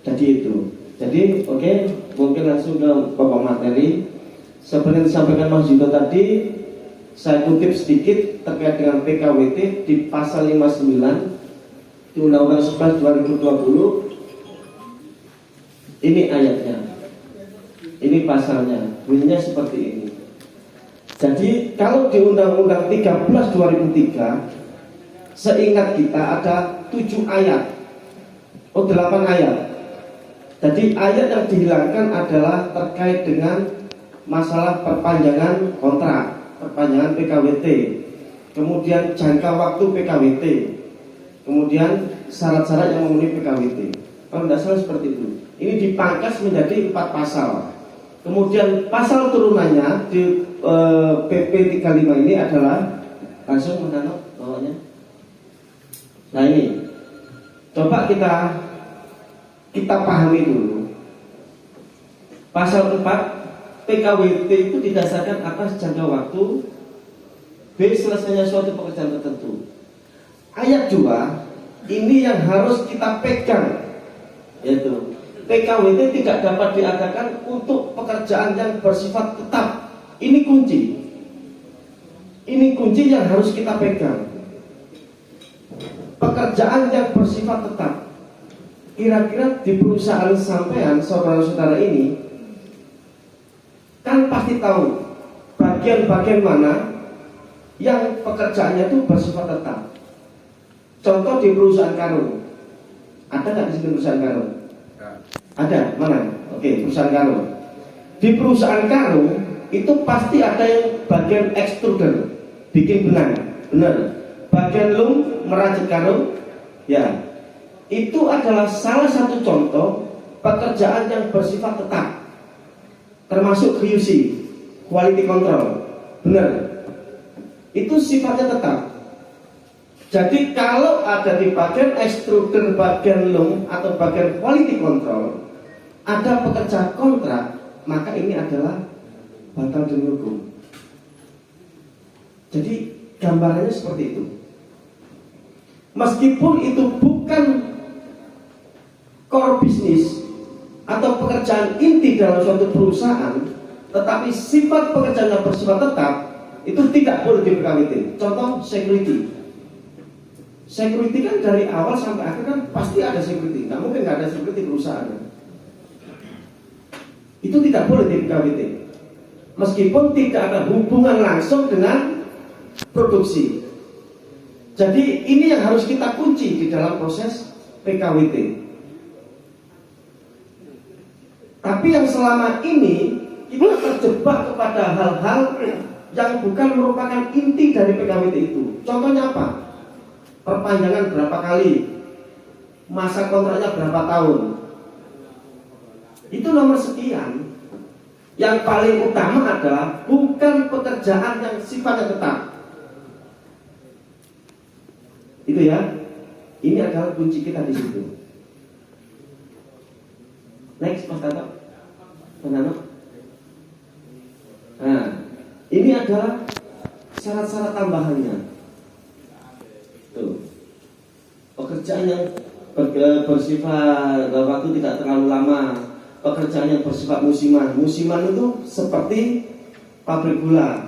Jadi itu. Jadi oke, mungkin langsung ke pokok materi. Seperti yang disampaikan Mas Yudo tadi, saya kutip sedikit terkait dengan PKWT di pasal 59 di Undang-Undang 11 2020. Ini ayatnya, ini pasalnya, bunyinya seperti ini. Jadi kalau di Undang-Undang 13 2003, seingat kita ada 7 ayat, 8 ayat. Jadi ayat yang dihilangkan adalah terkait dengan masalah perpanjangan kontrak, perpanjangan PKWT, kemudian jangka waktu PKWT, kemudian syarat-syarat yang memenuhi PKWT. Kalau tidak salah seperti itu. Ini dipangkas menjadi 4 pasal. Kemudian pasal turunannya di PP 35 ini adalah langsung menanam bawahnya. Nah ini, coba kita pahami dulu. Pasal 4 PKWT itu didasarkan atas jangka waktu B selesainya suatu pekerjaan tertentu. Ayat 2 ini yang harus kita pegang, yaitu PKWT tidak dapat diadakan untuk pekerjaan yang bersifat tetap. Ini kunci. Ini kunci yang harus kita pegang. Pekerjaan yang bersifat tetap. Kira-kira di perusahaan sampean, saudara-saudara ini, kan pasti tahu bagian-bagian mana yang pekerjaannya itu bersifat tetap. Contoh di perusahaan karung. Ada nggak di sini perusahaan karung? Ada, mana? Oke, perusahaan karung. Di perusahaan karung itu pasti ada yang bagian ekstruder, bikin benang, benar. Bagian loom, merajut karung, ya. Itu adalah salah satu contoh pekerjaan yang bersifat tetap, termasuk QC, quality control, benar. Itu sifatnya tetap. Jadi kalau ada di bagian ekstruder, bagian loom atau bagian quality control ada pekerja kontrak, maka ini adalah batal demi hukum. Jadi gambarannya seperti itu. Meskipun itu bukan core bisnis atau pekerjaan inti dalam suatu perusahaan, tetapi sifat pekerjaan yang bersifat tetap itu tidak boleh di PKWT. Contoh security. Security kan dari awal sampai akhir kan pasti ada security. Nggak mungkin nggak ada security perusahaan. Itu tidak boleh di PKWT. Meskipun tidak ada hubungan langsung dengan produksi. Jadi ini yang harus kita kunci di dalam proses PKWT. Tapi yang selama ini kita terjebak kepada hal-hal yang bukan merupakan inti dari PKWT itu. Contohnya apa? Perpanjangan berapa kali, masa kontraknya berapa tahun. Itu nomor sekian. Yang paling utama adalah bukan pekerjaan yang sifatnya tetap. Itu ya. Ini adalah kunci kita di situ. Next, Mas Tato. Nah, ini adalah syarat-syarat tambahannya. Tuh. Pekerjaan yang bersifat waktu tidak terlalu lama, pekerjaan yang bersifat musiman. Musiman itu seperti pabrik gula.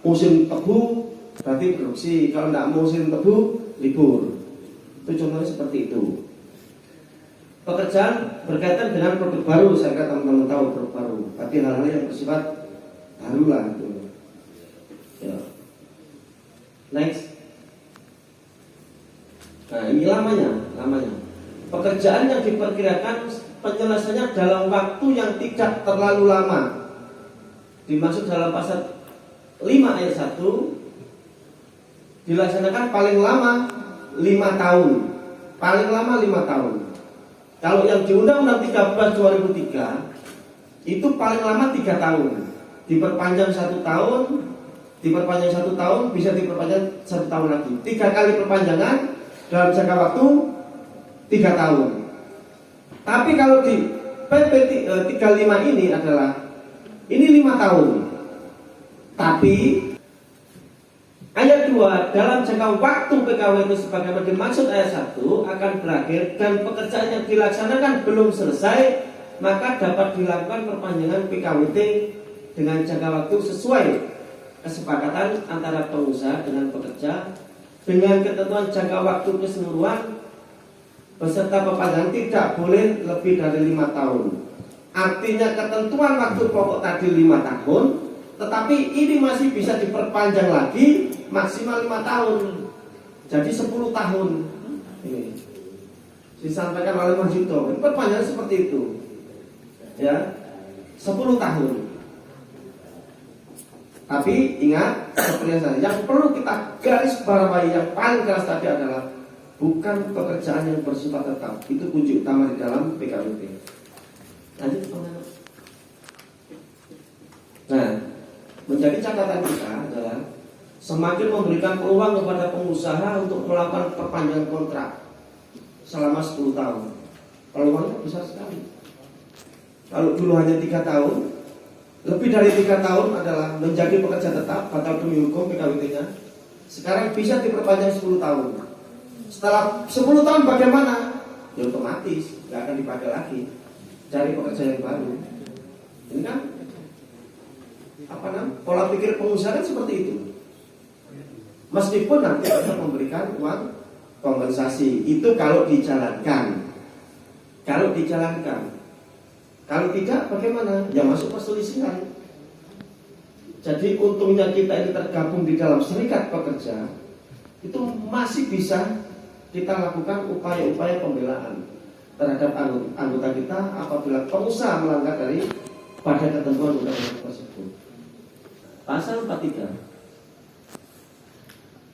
Musim tebu berarti produksi, kalau tidak musim tebu libur. Itu contohnya seperti itu. Pekerjaan berkaitan dengan produk baru, saya kira teman-teman tahu produk baru. Tapi hal-hal yang bersifat baru lah itu. Ya. Next. Nah ini lamanya. Pekerjaan yang diperkirakan penyelesaiannya dalam waktu yang tidak terlalu lama. Dimaksud dalam pasal 5 ayat 1 dilaksanakan paling lama 5 tahun. Paling lama 5 tahun. Kalau yang di Undang-Undang 13 2003 itu paling lama 3 tahun. Diperpanjang 1 tahun, diperpanjang 1 tahun, bisa diperpanjang 1 tahun lagi. 3 kali perpanjangan dalam jangka waktu 3 tahun. Tapi kalau di PP 35 ini adalah ini 5 tahun. Tapi ayat 2 dalam jangka waktu PKWT sebagaimana dimaksud ayat 1 akan berakhir dan pekerjaan yang dilaksanakan belum selesai, maka dapat dilakukan perpanjangan PKWT dengan jangka waktu sesuai kesepakatan antara pengusaha dengan pekerja dengan ketentuan jangka waktu keseluruhan beserta perpanjangan tidak boleh lebih dari 5 tahun. Artinya ketentuan waktu pokok tadi 5 tahun, tetapi ini masih bisa diperpanjang lagi maksimal 5 tahun. Jadi 10 tahun. Ini disampaikan oleh Mas Yuto. Perpanjangan seperti itu. Ya. 10 tahun. Tapi ingat seperti yang perlu kita garis bawahi yang paling keras tadi adalah bukan pekerjaan yang bersifat tetap. Itu kunci utama di dalam PKWT. Lanjut, nah, menjadi catatan kita adalah semakin memberikan peluang kepada pengusaha untuk melakukan perpanjangan kontrak selama 10 tahun. Peluangnya besar sekali. Kalau dulu hanya 3 tahun, lebih dari 3 tahun adalah menjadi pekerja tetap, batal demi hukum PKWT-nya. Sekarang bisa diperpanjang 10 tahun. Setelah 10 tahun bagaimana? Ya otomatis nggak akan dipakai lagi, cari pekerja yang baru. Ini kan pola pikir pengusaha kan seperti itu. Meskipun nanti akan memberikan uang kompensasi, itu kalau dijalankan. Kalau tidak bagaimana? Ya masuk perselisihan. Jadi untungnya kita ini tergabung di dalam serikat pekerja, itu masih bisa kita lakukan upaya-upaya pembelaan terhadap anggota kita apabila pengusaha melanggar dari pada ketentuan undang-undang tersebut. Pasal 43.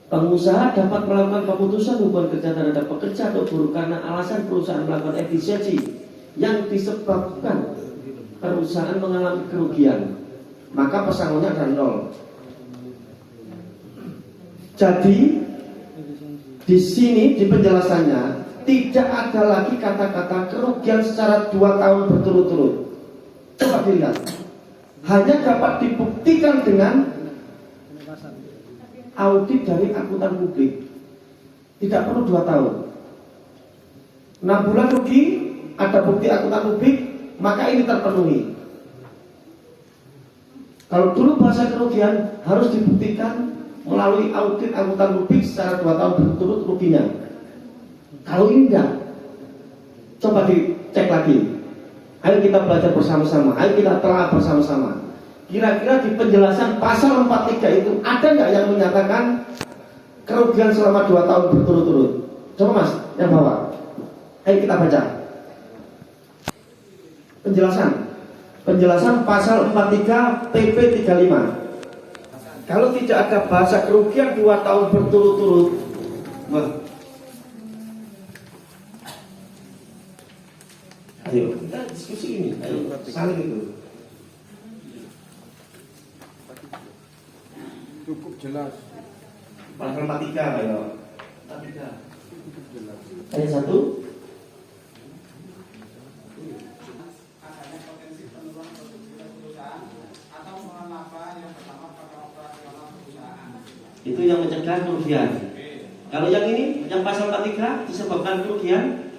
Pengusaha dapat melakukan pemutusan hubungan kerja terhadap pekerja atau buruh karena alasan perusahaan melakukan efisiensi yang disebabkan perusahaan mengalami kerugian, maka pesangonnya adalah 0. Jadi di sini di penjelasannya tidak ada lagi kata-kata kerugian secara 2 tahun berturut-turut. Coba dilihat, hanya dapat dibuktikan dengan audit dari akuntan publik. Tidak perlu 2 tahun. 6 bulan rugi, ada bukti akuntan publik, maka ini terpenuhi. Kalau dulu bahasa kerugian harus dibuktikan melalui audit akuntan publik secara 2 tahun berturut-turut ruginya. Kalau ini enggak, coba dicek lagi. Ayo kita belajar bersama-sama, ayo kita telah bersama-sama. Kira-kira di penjelasan pasal 43 itu ada nggak yang menyatakan kerugian selama 2 tahun berturut-turut? Coba Mas, yang bawah. Ayo kita baca. Penjelasan pasal 43 PP 35. Kalau tidak ada bahasa kerugian 2 tahun berturut-turut, ayo kita diskusi ini, ayo saling itu. Cukup jelas. Pasal 43 ayo. 43. Ayat 1. Itu yang mencegah kerugian. Kalau yang ini, yang pasal 43 disebabkan kerugian.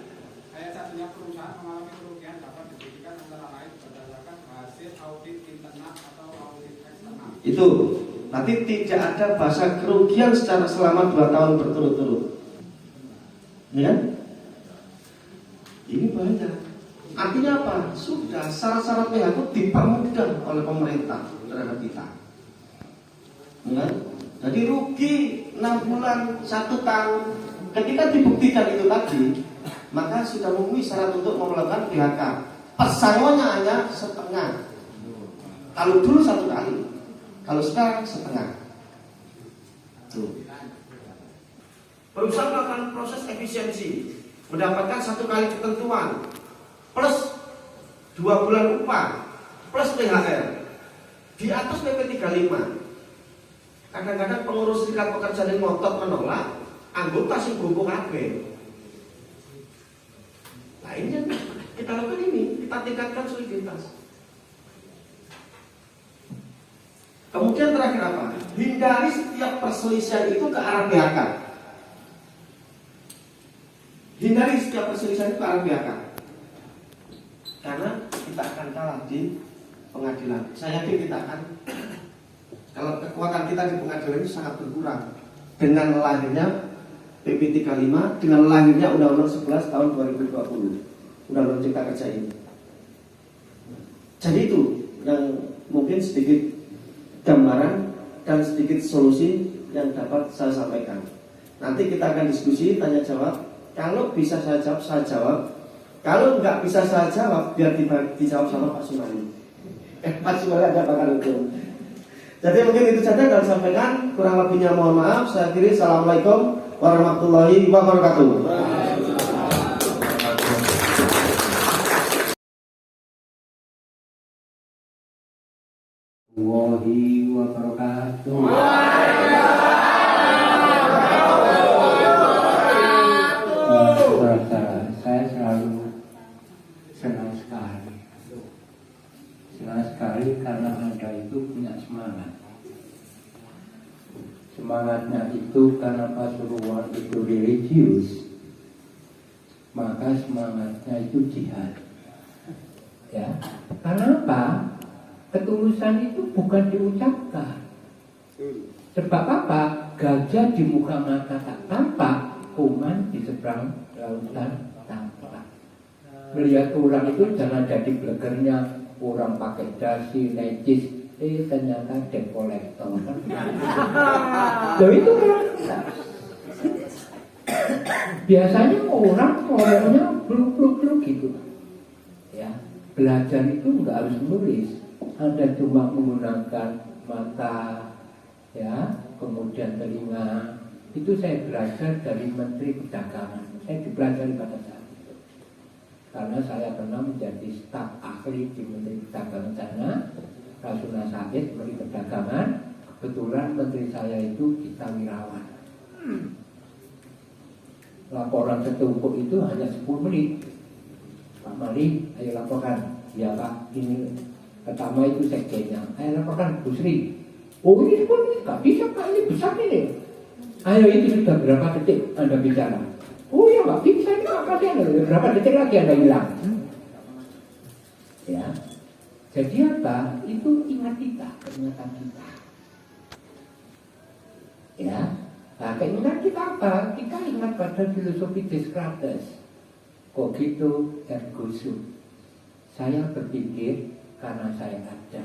Ayat satunya perusahaan mengalami kerugian dapat dibuktikan antara lain berdasarkan hasil audit internal atau audit eksternal. Itu. Nanti tidak ada bahasa kerugian secara selama 2 tahun berturut-turut. Ya? Ini banyak. Artinya apa? Sudah syarat-syarat PHK dipermudah oleh pemerintah terhadap kita. Ya? Jadi rugi 6 bulan, 1 tahun. Ketika dibuktikan itu tadi, maka sudah memenuhi syarat untuk melakukan PHK. Pesangonnya hanya setengah. Kalau dulu 1 kali, kalau sekarang setengah. Tuh. Perusahaan melakukan proses efisiensi, mendapatkan 1 kali ketentuan, plus 2 bulan upah, plus THR, di atas PP 35. Kadang-kadang pengurus serikat pekerja yang ngotot menolak, anggota sing gogo kabeh. Nah ini yang kita lakukan ini, kita tingkatkan soliditas. Kemudian terakhir apa? Hindari setiap perselisihan itu ke arah PHK. Hindari setiap perselisihan itu ke arah PHK. Karena kita akan kalah di pengadilan. Saya yakin kita akan. Kalau kekuatan kita di pengadilan ini sangat berkurang dengan lahirnya PP 35, dengan lahirnya Undang-Undang 11 tahun 2020, Undang-Undang Cipta Kerja ini. Jadi itu yang mungkin sedikit gambaran dan sedikit solusi yang dapat saya sampaikan. Nanti kita akan diskusi, tanya jawab. Kalau bisa saya jawab, saya jawab. Kalau nggak bisa saya jawab, biar dijawab sama Pak Sumali. Pak Sumali ada pakar hukum. Jadi mungkin itu saja yang saya sampaikan. Kurang lebihnya mohon maaf. Saya akhiri. Assalamualaikum warahmatullahi wabarakatuh. warahmatullahi wabarakatuh. Saudara, saya selalu senang sekali karena Anda itu punya semangat. Semangatnya itu karena Pasuruan itu religius, maka semangatnya itu jihad. Ya, karena apa? Ketulusan itu bukan diucapkan. Sebab apa? Gajah di muka mata tak tampak, kuman di seberang lautan tampak. Melihat orang itu jangan jadi blegernya, orang pakai dasi, necis, ternyata debt collector. Loh itu kan biasanya orang ngomongnya bluk gitu. Ya, belajar itu nggak harus menulis. Anda cuma menggunakan mata, ya, kemudian telinga. Itu saya belajar dari Menteri Perdagangan. Saya dipelajari pada saat itu. Karena saya pernah menjadi staf ahli di Menteri Perdagangan sana. Rasuna Said, Menteri Perdagangan. Kebetulan menteri saya itu Gita Wirawan. Laporan setumpuk itu hanya 10 menit. Pak Mali, ayo laporkan. Ya Pak, ini pertama itu sekjennya. Ayo laporkan Bu Sri. Oh ini 10 menit, gak bisa Pak, ini besar ini. Ayo itu sudah berapa detik Anda bicara? Oh ya Pak, bisa ini makasih Anda. Berapa detik lagi Anda hilang? Ya. Jadi apa? Itu ingat kita, keingatan kita. Ya. Nah, keinginan kita apa? Kita ingat pada filosofi Descartes. Cogito ergo sum. Saya berpikir karena saya ada.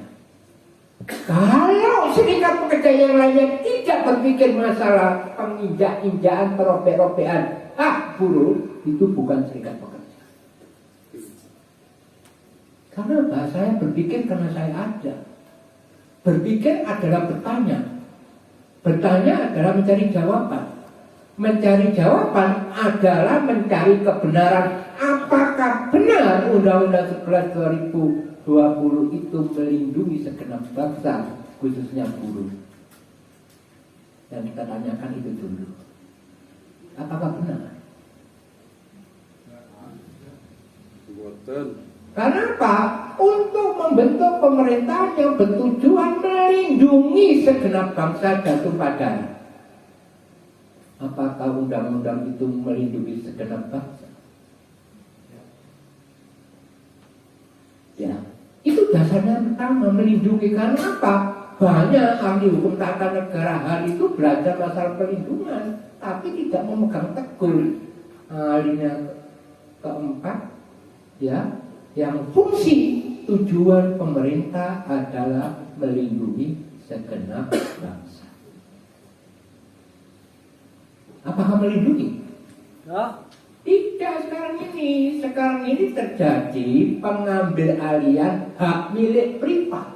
Kalau serikat pekerja yang lainnya tidak berpikir masalah penginjak-injaan, peropek-ropekan hak buruh, itu bukan serikat pekerja. Karena apa? Saya berpikir karena saya ada. Berpikir adalah bertanya. Bertanya adalah mencari jawaban. Mencari jawaban adalah mencari kebenaran. Apakah benar Undang-Undang 11 2020 itu melindungi segenap bangsa, khususnya buruh? Yang kita tanyakan itu dulu. Apakah benar? Karena apa? Untuk membentuk pemerintahan yang bertujuan melindungi segenap bangsa jatuh pada. Apakah undang-undang itu melindungi segenap bangsa? Ya, itu dasarnya pertama, melindungi. Karena apa? Banyak ahli hukum tata negara hal itu belajar masalah perlindungan, tapi tidak memegang teguh. Ahlinya keempat, ya, yang fungsi tujuan pemerintah adalah melindungi segenap bangsa. Apakah melindungi? Ya. Tidak sekarang ini. Sekarang ini terjadi pengambil alihan hak milik privat.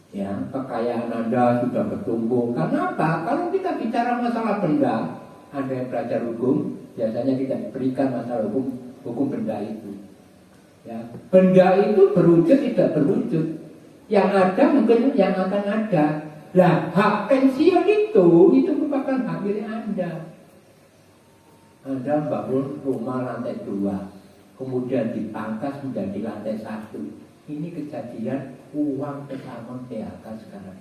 Ya, kekayaan Anda sudah bertumbuh. Karena apa? Kalau kita bicara masalah benda, ada yang belajar hukum, biasanya kita diberikan masalah hukum benda itu. Ya, benda itu berwujud tidak berwujud. Yang ada mungkin yang akan ada. Lah, hak pensiun itu merupakan hak milik Anda. Anda bangun rumah lantai 2, kemudian dipangkas menjadi lantai 1. Ini kejadian uang pesangon PHK sekarang.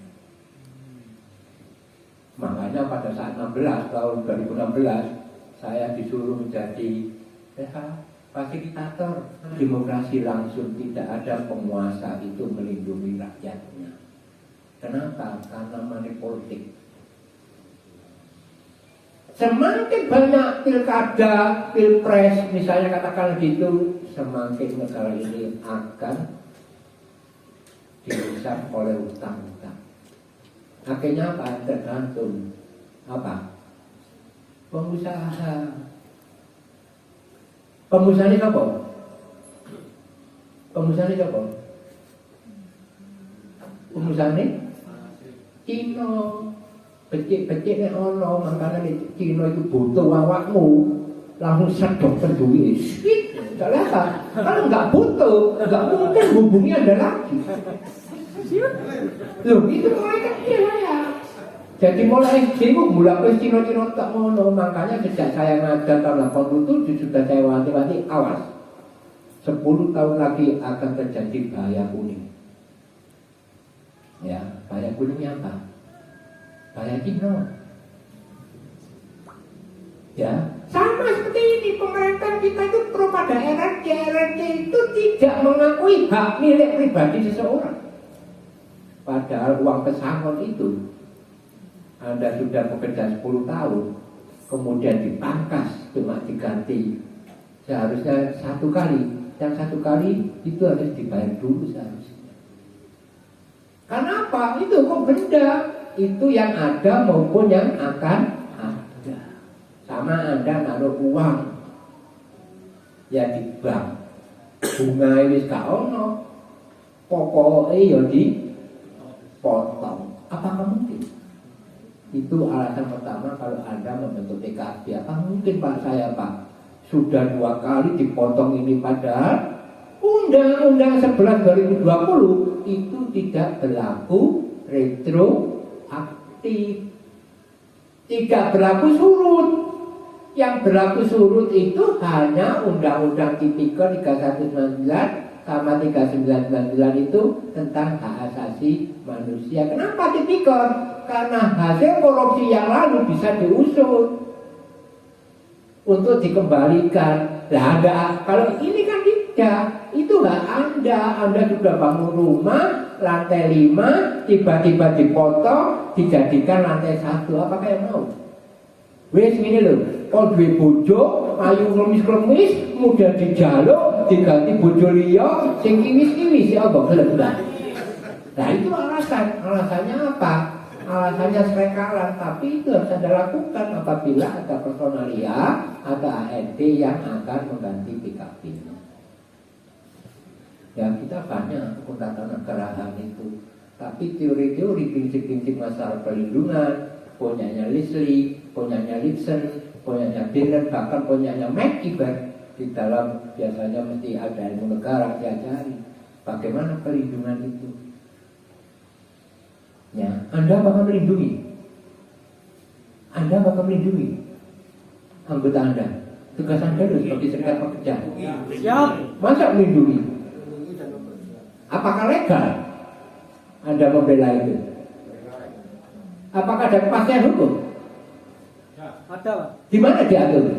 Makanya pada saat tahun 2016, saya disuruh menjadi fasilitator demokrasi langsung. Tidak ada penguasa itu melindungi rakyatnya. Kenapa? Karena money politik. Semakin banyak pilkada, pilpres, misalnya katakan gitu, semakin negara ini akan dirusak oleh utang-utang. Akhirnya apa? Tergantung apa? Pengusaha. Pengusaha ini apa? Pengusaha ini apa? Pengusaha ini Cina. Becik-becik nek ono, makanya Cina itu butuh awakmu. langsung sedok penduit. Tidak lepas. Kalau nggak butuh, nggak mungkin hubungi Anda lagi. Loh, itu mulai kecil ya. Jadi mulai SD itu mulai ke Cino-Cino tak ngono. Makanya sejak saya ngajar tahun 87 sudah saya wanti-wanti, awas. 10 tahun lagi akan terjadi bahaya kuning. Ya, bahaya kuningnya apa? Bahaya Cino. Ya, sama seperti ini, pemerintah kita itu pro pada RRC. RRC itu tidak mengakui hak milik pribadi seseorang. Padahal uang pesangon itu Anda sudah bekerja 10 tahun, kemudian dipangkas cuma diganti seharusnya 1 kali. Yang 1 kali itu harus dibayar dulu seharusnya. Kenapa? Itu kok benda itu yang ada maupun yang akan ada. Sama Anda naruh uang ya di bank, bunga wis gak ono, pokoknya ya dipotong. Apakah mungkin? Itu alasan pertama kalau Anda membentuk PKB. Apa mungkin Pak saya Pak? Sudah 2 kali dipotong ini, padahal Undang-Undang 11 2020 itu tidak berlaku retroaktif, tidak berlaku surut. Yang berlaku surut itu hanya Undang-Undang Tipikor 3199 sama 3999 itu tentang hak asasi manusia. Kenapa Tipikor? Karena hasil korupsi yang lalu bisa diusut untuk dikembalikan. Nah, kalau ini kan tidak, itu hak Anda. Anda sudah bangun rumah lantai 5, tiba-tiba dipotong, dijadikan lantai 1. Apakah yang mau? Wes ini loh, kalau duwe bojo, ayu klemis-klemis, mudah dijaluk, diganti bojo liya, sing kiwis-kiwis ya apa gelem. Nah itu alasannya apa? Alasannya serekalan, tapi itu harus Anda lakukan apabila ada personalia atau AND yang akan mengganti PKB. Ya kita banyak ketatanegaraan itu, tapi teori-teori prinsip-prinsip masalah perlindungan punyanya Leslie, punyanya Lipson, punyanya Biden, bahkan punyanya McIver di dalam biasanya mesti ada ilmu negara diajari bagaimana perlindungan itu. Ya, Anda bakal melindungi. Anda bakal melindungi anggota Anda. Tugas Anda sebagai serikat pekerja. Siap. Masa melindungi? Apakah legal Anda membela itu? Apakah ada kepastian hukum? Ada. Di mana diatur?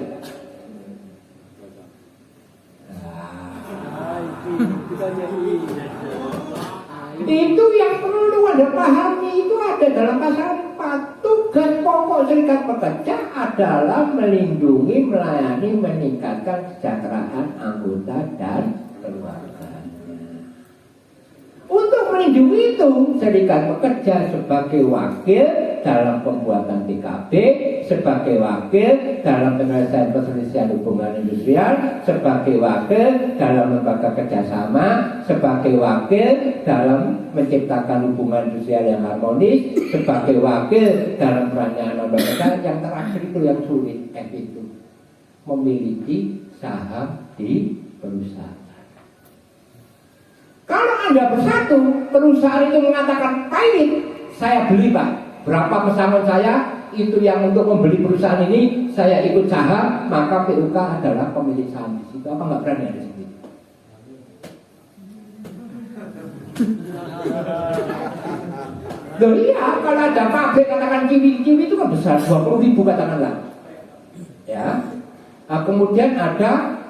Itu yang perlu Anda pahami, itu ada dalam pasal 4. Tugas pokok serikat pekerja adalah melindungi, melayani, meningkatkan kesejahteraan anggota dan keluarga. Untuk melindungi itu, serikat pekerja sebagai wakil dalam pembuatan PKB, sebagai wakil dalam penyelesaian perselisihan hubungan industrial, sebagai wakil dalam lembaga kerjasama, sebagai wakil dalam menciptakan hubungan industrial yang harmonis, sebagai wakil dalam perannya lembaga yang terakhir itu yang sulit, itu memiliki saham di perusahaan. Kalau Anda bersatu, perusahaan itu mengatakan pahit, saya beli Pak. Berapa pesangon saya itu yang untuk membeli perusahaan ini, saya ikut saham, maka PUK adalah pemilik saham di situ. Apa nggak berani ada di situ? Loh iya, kalau ada pabrik katakan kiwi itu kan besar, 20.000 katakanlah. Ya. Nah, kemudian ada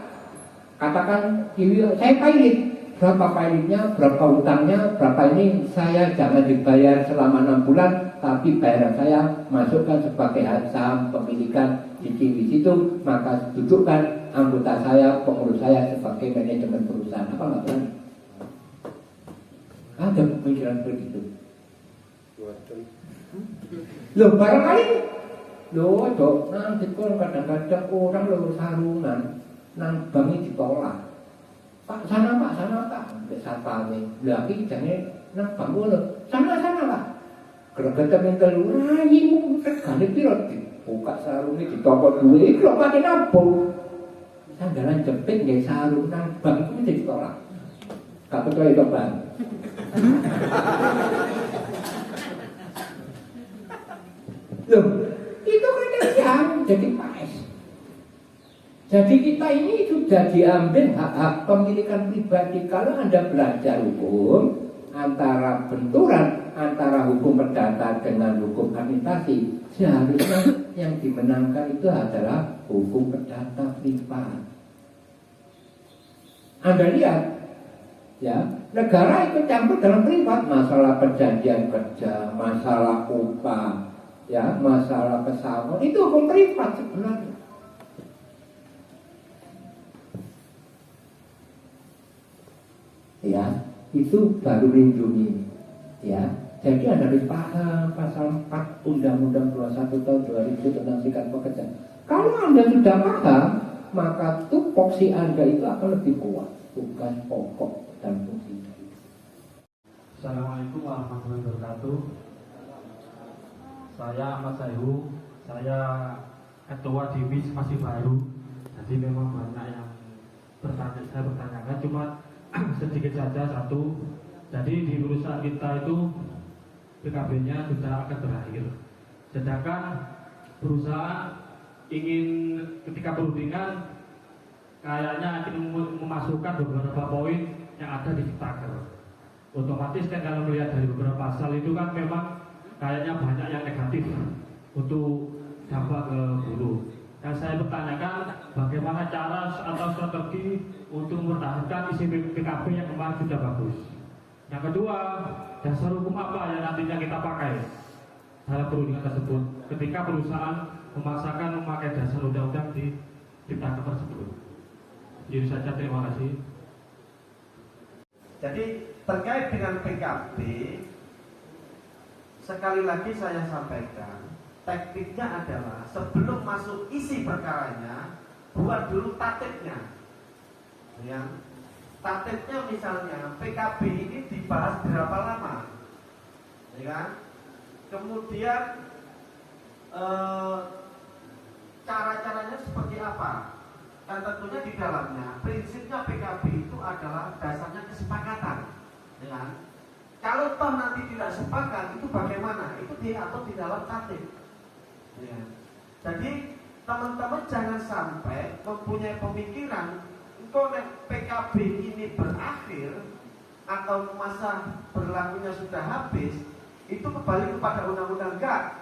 katakan kiwi, saya pahit. Berapa pilotnya, berapa hutangnya, berapa ini saya jangan dibayar selama 6 bulan, tapi bayaran saya masukkan sebagai saham pemilikan di Kiwi situ, maka dudukkan anggota saya, pengurus saya sebagai manajemen perusahaan. Apa nggak berani? Ada pemikiran begitu. Loh barangkali loh dok, nanti kadang-kadang orang lo sarungan, nang bangi ditolak. Pak sana Pak, besar pame. Lagi jangan nak bangun lo. Sana Pak. gregetan telu rayimu regane piro buka sarunge ditokok duwe iki lho pakai nabung. Sandhalan jepit nggih sarung nang bank kuwi ditolak. Gak percaya itu bang. Loh, itu kan jadi pas. Jadi kita ini sudah diambil hak-hak pemilikan pribadi. Kalau Anda belajar hukum, antara benturan antara hukum perdata dengan hukum administrasi, seharusnya yang dimenangkan itu adalah hukum perdata privat. Anda lihat, ya, negara ikut campur dalam privat, masalah perjanjian kerja, masalah upah, ya, masalah pesawat, itu hukum privat sebenarnya. Ya, itu baru lindungi, ya. Jadi Anda harus paham pasal 4 Undang-Undang 21 tahun 2000 tentang serikat pekerja. Kalau Anda sudah paham, maka tupoksi Anda itu akan lebih kuat, bukan pokok dan fungsi. Assalamualaikum warahmatullahi wabarakatuh. Saya Ahmad Saihu, saya ketua Divis masih baru, jadi memang banyak yang saya bertanyakan, cuma sedikit saja satu. Jadi di perusahaan kita itu PKB-nya sudah akan berakhir, sedangkan perusahaan ingin ketika perundingan kayaknya ingin memasukkan beberapa poin yang ada di Ciptaker. Otomatis kan kalau melihat dari beberapa pasal itu kan memang kayaknya banyak yang negatif untuk dampak ke buruh. Yang saya bertanyakan bagaimana cara atau strategi untuk mempertahankan isi PKB yang kemarin sudah bagus. Yang kedua, dasar hukum apa yang nantinya kita pakai dalam perundingan tersebut ketika perusahaan memaksakan memakai dasar undang-undang di Ciptaker tersebut. Jadi saja, terima kasih. Jadi terkait dengan PKB, sekali lagi saya sampaikan, tekniknya adalah sebelum masuk isi perkaranya, buat dulu tatipnya. Ya. Tatipnya misalnya PKB ini dibahas berapa lama, ya kan? Kemudian cara-caranya seperti apa? Dan tentunya di dalamnya prinsipnya PKB itu adalah dasarnya kesepakatan, ya kan? Kalau toh nanti tidak sepakat, itu bagaimana? Itu diatur di dalam tatip. Ya. Jadi teman-teman jangan sampai mempunyai pemikiran kalau PKB ini berakhir atau masa berlakunya sudah habis, itu kembali kepada undang-undang. Enggak.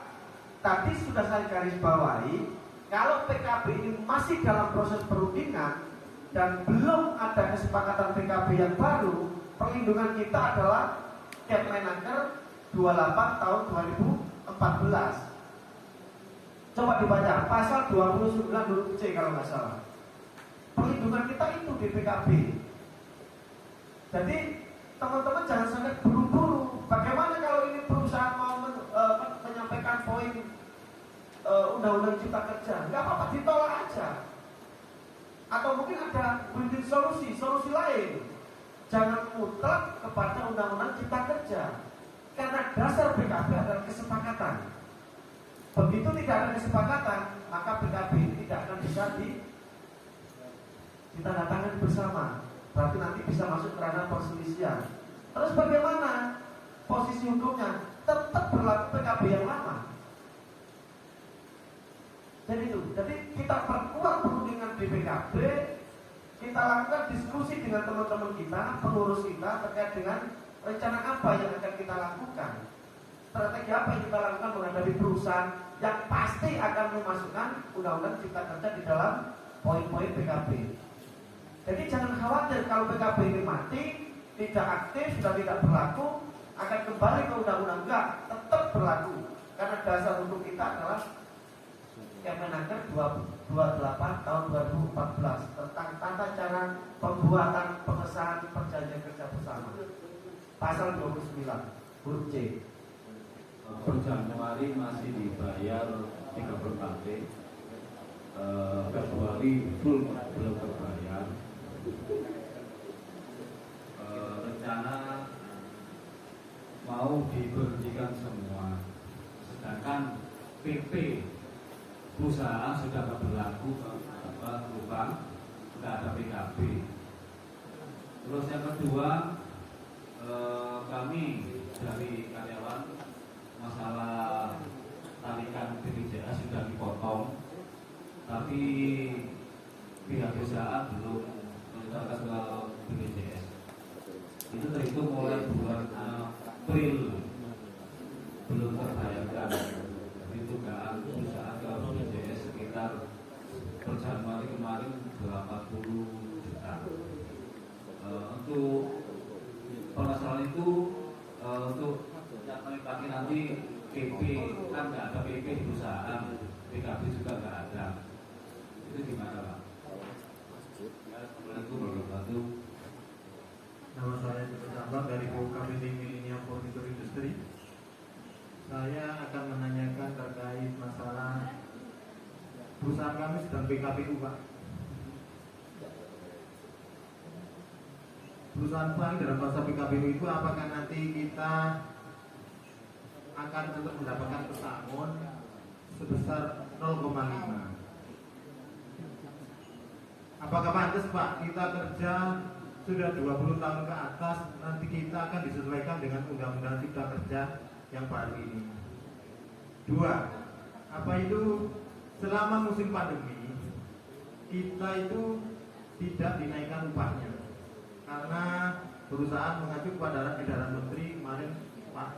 Tadi sudah saya garis bawahi, kalau PKB ini masih dalam proses perundingan dan belum ada kesepakatan PKB yang baru, perlindungan kita adalah Kepmenaker 28 tahun 2014. Coba dibaca pasal 29 huruf C kalau nggak salah. Perlindungan kita itu di PKB. Jadi teman-teman jangan sampai buru-buru. Bagaimana kalau ini perusahaan mau menyampaikan poin undang-undang cipta kerja? Nggak apa-apa, ditolak aja. Atau mungkin ada win-win solusi lain. Jangan mutlak kepada undang-undang cipta kerja. Karena dasar PKB adalah kesepakatan. Begitu tidak ada kesepakatan, maka PKB ini tidak akan bisa ditandatangani bersama. Berarti nanti bisa masuk ke ranah perselisihan. Terus bagaimana posisi hukumnya? Tetap berlaku PKB yang lama. Jadi kita perkuat perundingan di PKB, kita lakukan diskusi dengan teman-teman kita, pengurus kita terkait dengan rencana apa yang akan kita lakukan. Strategi apa yang kita lakukan menghadapi perusahaan yang pasti akan memasukkan undang-undang cipta kerja di dalam poin-poin PKB. Jadi jangan khawatir kalau PKB ini mati, tidak aktif, sudah tidak berlaku, akan kembali ke undang-undang. Enggak, tetap berlaku. Karena dasar hukum kita adalah Kepmenaker 28 tahun 2014 tentang tata cara pembuatan pengesahan perjanjian kerja bersama. Pasal 29 huruf C. Per Januari masih dibayar 30 kali, Februari full belum terbayar. Rencana mau diberhentikan semua. PP perusahaan sudah nggak berlaku, berubah, nggak ada PKB. Terus yang kedua, kami dari karyawan masalah tarikan BPJS sudah dipotong, tapi pihak perusahaan belum mencatat ke BPJS. Itu terhitung mulai bulan April belum terbayarkan. Jadi tunggakan perusahaan ke BPJS sekitar per Januari kemarin 80 juta. Untuk permasalahan itu, untuk yang kami pakai nanti PP kan nggak ada PP di perusahaan, PKB juga nggak ada. Itu gimana Pak? Assalamualaikum warahmatullahi wabarakatuh. Nama saya Joko Tambang dari KPT Millennium Furniture Industry. Saya akan menanyakan terkait masalah perusahaan kami sedang PKPU Pak. Perusahaan kami dalam masa PKPU itu apakah nanti kita akan tetap mendapatkan pesangon sebesar 0,5? Apakah pantas Pak kita kerja sudah 20 tahun ke atas, nanti kita akan disesuaikan dengan undang-undang cipta kerja yang baru ini? Dua, apa itu selama musim pandemi kita itu tidak dinaikkan upahnya karena perusahaan mengacu kepada edaran menteri kemarin Pak.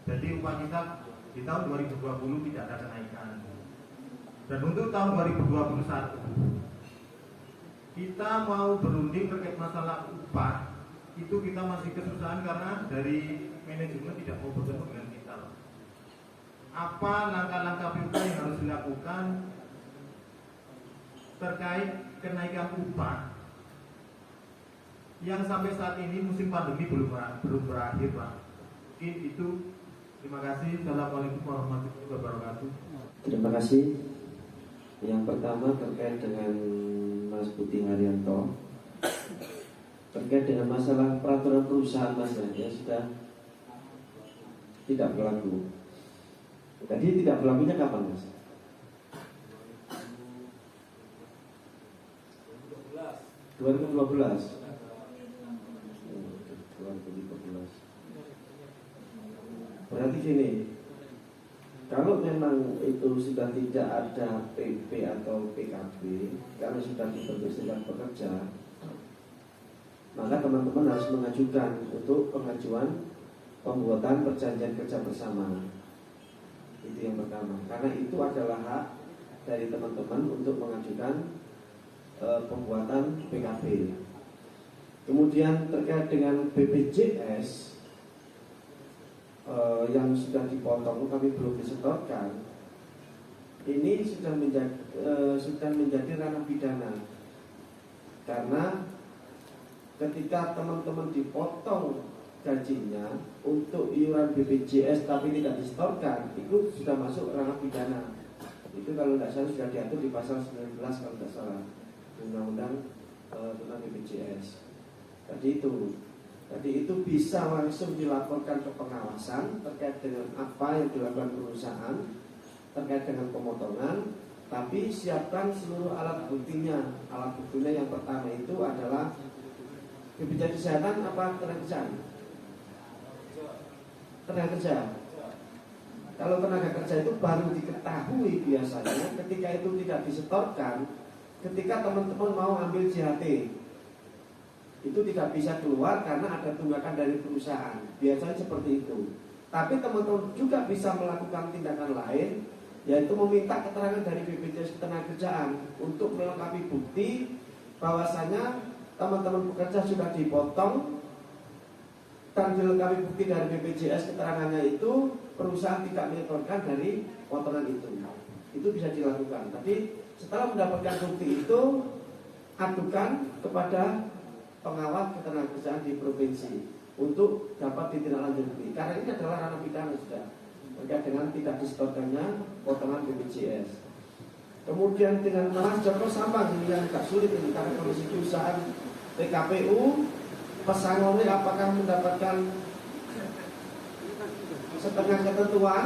Jadi upah kita di tahun 2020 tidak ada kenaikan. Dan untuk tahun 2021 kita mau berunding terkait masalah upah, itu kita masih kesusahan karena dari manajemen tidak mau bertemu dengan kita. Apa langkah-langkah PUK yang harus dilakukan terkait kenaikan upah yang sampai saat ini musim pandemi belum berakhir Pak? Mungkin itu. Terima kasih. Assalamualaikum warahmatullahi wabarakatuh. Terima kasih. Yang pertama terkait dengan Mas Budi Haryanto, terkait dengan masalah peraturan perusahaan Mas ya sudah tidak berlaku. Tadi tidak berlakunya kapan Mas? 2012. Berarti gini, kalau memang itu sudah tidak ada PP atau PKB, karena sudah dibentuk serikat pekerja, maka teman-teman harus mengajukan untuk pengajuan pembuatan perjanjian kerja bersama. Itu yang pertama, karena itu adalah hak dari teman-teman untuk mengajukan pembuatan PKB. Kemudian terkait dengan BPJS yang sudah dipotong kami belum disetorkan, ini sudah menjadi ranah pidana, karena ketika teman-teman dipotong gajinya untuk iuran BPJS tapi tidak disetorkan, itu sudah masuk ranah pidana. Itu kalau tidak salah sudah diatur di pasal 19 kalau tidak salah undang-undang tentang BPJS. Tadi itu bisa langsung dilaporkan ke pengawasan terkait dengan apa yang dilakukan perusahaan terkait dengan pemotongan, tapi siapkan seluruh alat buktinya. Alat buktinya yang pertama itu adalah BPJS Kesehatan apa tenaga kerja? Tenaga kerja. Kalau tenaga kerja itu baru diketahui biasanya ketika itu tidak disetorkan, ketika teman-teman mau ambil JHT. Itu tidak bisa keluar karena ada tunggakan dari perusahaan. Biasanya seperti itu. Tapi teman-teman juga bisa melakukan tindakan lain, yaitu meminta keterangan dari BPJS Ketenagakerjaan untuk melengkapi bukti bahwasanya teman-teman pekerja sudah dipotong dan dilengkapi bukti dari BPJS keterangannya itu perusahaan tidak menyetorkan dari potongan itu. Itu bisa dilakukan. Tapi setelah mendapatkan bukti itu, adukan kepada pengawal ketenagakerjaan di provinsi untuk dapat ditindaklanjuti. Karena ini adalah ranah pidana sudah terkait dengan tidak disetorkannya potongan BPJS. Kemudian dengan Mas Joko Sambang ini yang agak sulit ini karena kondisi perusahaan PKPU, pesangonnya apakah mendapatkan setengah ketentuan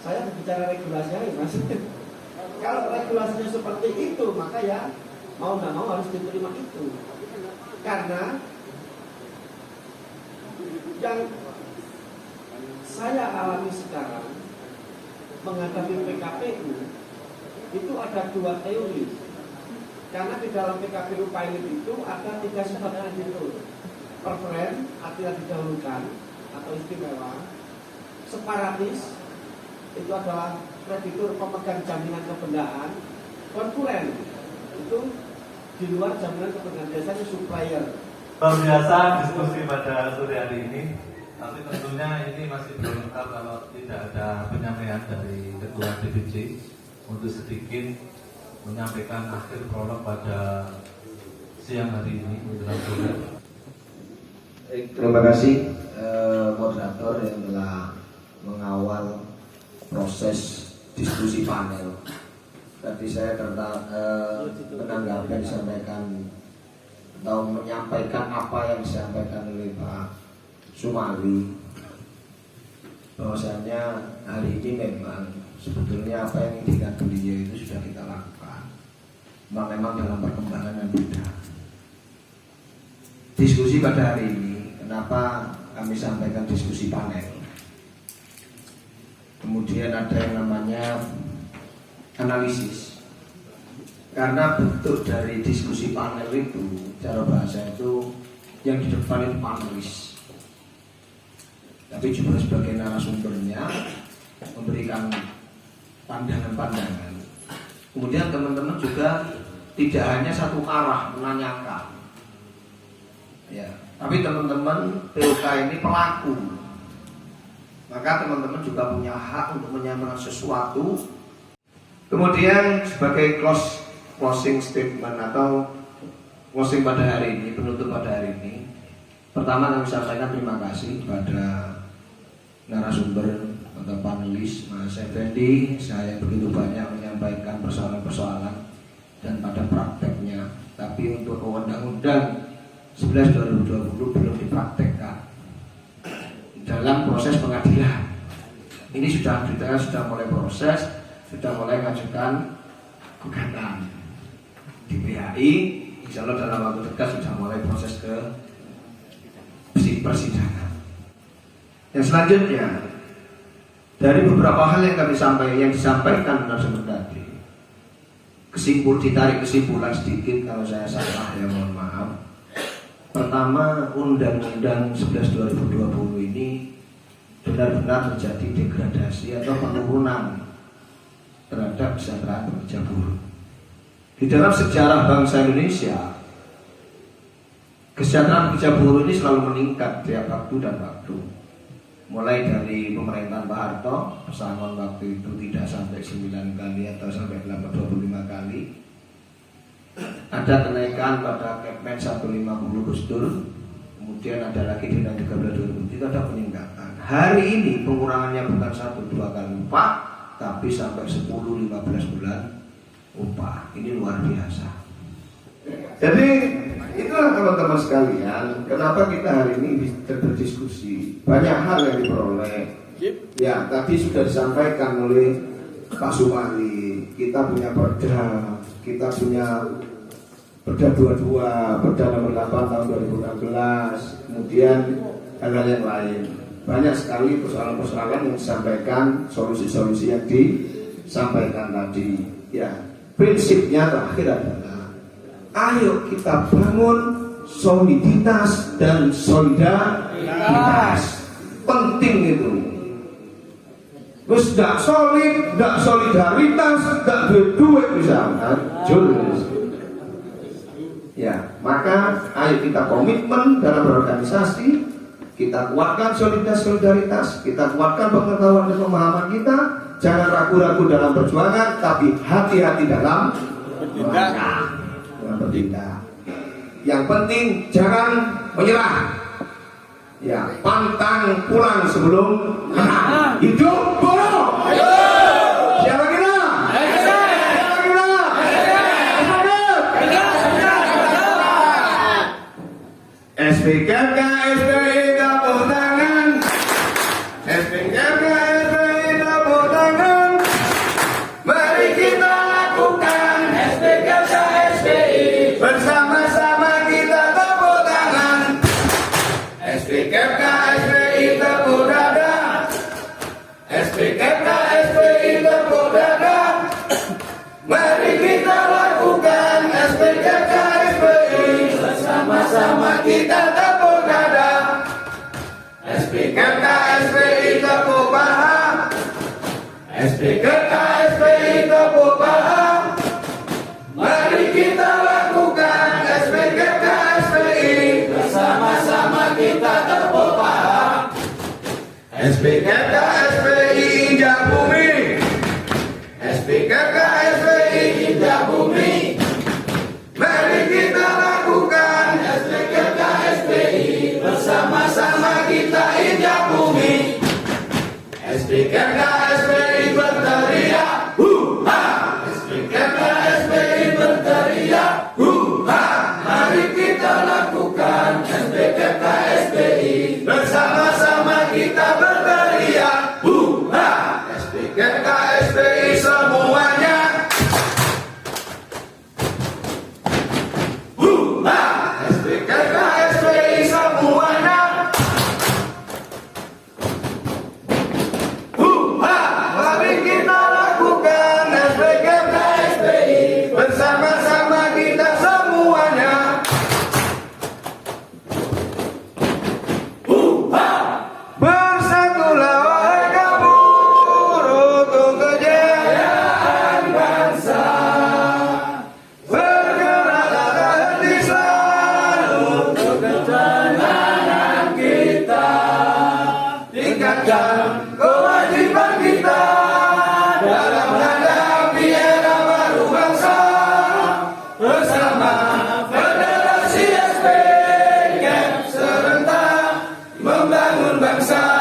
saya berbicara regulasi aja mas. Kalau regulasinya seperti itu, maka ya mau nggak mau harus diterima itu. Karena yang saya alami sekarang menghadapi PKPU itu ada dua teori. Karena di dalam PKPU pilot itu ada 3 sifat kreditur. Preferen, artinya didahulukan atau istimewa. Separatis, itu adalah kreditur pemegang jaminan kebendaan. Konkuren, itu di luar jaminan kebendaan, biasanya supplier. Luar biasa diskusi pada sore hari ini. Tapi tentunya ini masih belum lengkap kalau tidak ada penyampaian dari Ketua DPC untuk sedikit menyampaikan akhir prolog pada siang hari ini menjelang sore. Terima kasih moderator yang telah mengawal proses diskusi panel. Tadi saya menanggapi yang disampaikan atau menyampaikan apa yang disampaikan oleh Pak Sumali, bahwasanya hari ini memang sebetulnya apa yang diinginkan beliau itu sudah kita lakukan, memang dalam perkembangan yang beda. Diskusi pada hari ini, kenapa kami sampaikan diskusi panel? Kemudian ada yang namanya analisis. Karena bentuk dari diskusi panel itu, cara bahasa itu yang di depan itu panelis, tapi juga sebagai narasumbernya memberikan pandangan-pandangan. Kemudian teman-teman juga tidak hanya satu arah menanyakan, ya, tapi teman-teman POK ini pelaku, maka teman-teman juga punya hak untuk menyampaikan sesuatu. Kemudian sebagai closing statement atau closing pada hari ini, penutup pada hari ini, pertama kami sampaikan terima kasih kepada narasumber atau panelis Mas Effendi. Saya begitu banyak menyampaikan persoalan-persoalan dan pada prakteknya, tapi untuk Undang-Undang 11/2020 belum dipraktekkan dalam proses pengadilan. Ini sudah mulai proses, sudah mulai mengajukan gugatan di PHI. Insya Allah dalam waktu dekat sudah mulai proses ke persidangan. Yang selanjutnya, dari beberapa hal yang disampaikan narasumber tadi, ditarik kesimpulan sedikit, kalau saya salah ya mohon maaf. Pertama, Undang-Undang 11/2020 ini benar-benar terjadi degradasi atau penurunan terhadap kesejahteraan pekerja buruh. Di dalam sejarah bangsa Indonesia, kesejahteraan pekerja buruh ini selalu meningkat tiap waktu dan waktu. Mulai dari pemerintahan Pak Harto, pesangon waktu itu tidak sampai 9 kali atau sampai 25 kali. Ada kenaikan pada Kepmen 150 Gus Dur, kemudian ada lagi di Undang 13/2000, itu ada peningkatan. Hari ini pengurangannya bukan 1-2 kali upah, tapi sampai 10-15 bulan upah. Ini luar biasa. Jadi itulah teman-teman sekalian, kenapa kita hari ini bisa berdiskusi. Banyak hal yang diperoleh. Ya, tadi sudah disampaikan oleh Pak Sumali. Kita punya perda, kita punya perda 22, perda nomor 8 tahun 2016, kemudian hal-hal yang lain. Banyak sekali persoalan-persoalan yang disampaikan, solusi-solusi yang disampaikan tadi. Ya, prinsipnya terakhir adalah ayo kita bangun soliditas dan solidaritas. Penting itu. Terus tidak solid, tidak solidaritas, tidak duit misalkan, jules. Ya, maka ayo kita komitmen dalam berorganisasi, kita kuatkan solidaritas, kita kuatkan pengetahuan dan pemahaman kita. Jangan ragu-ragu dalam perjuangan, tapi hati-hati dalam bertindak. Yang penting jangan menyerah. Ya, pantang pulang sebelum menang. Hidup buruh. Siapa kita? Siapa kita? SPKK, SPI tepuk tangan. SPKK, SPI tepuk tangan. SPKK SPI Tepuk Paha. SPKK SPI Tepuk Paha. Mari kita lakukan SPKK SPI. Bersama-sama kita tepuk paha. SPKK SPI Injak Bumi. SPKK SPI Injak Bumi. Mari kita lakukan SPKK SPI. Bersama-sama kita injak bumi. SPKK SPI berteriak, hu-ha. SPKK SPI berteriak, hu-ha. Mari kita lakukan SPKK SPI. Bersama-sama kita berteriak, hu-ha. SPKK SPI semuanya. Hu-ha. SPKK SPI semuanya. Hu-ha. Mari kita lakukan SPKK SPI. Bersama-sama kita semuanya. Hu-ha. Bersatulah wahai kamu untuk kejayaan bangsa. Bergeraklah hati selalu untuk ketenangan kita. Tingkatkan kewajiban kita dalam menghadapi era baru bangsa. Bersama Federasi SPK serentak membangun bangsa.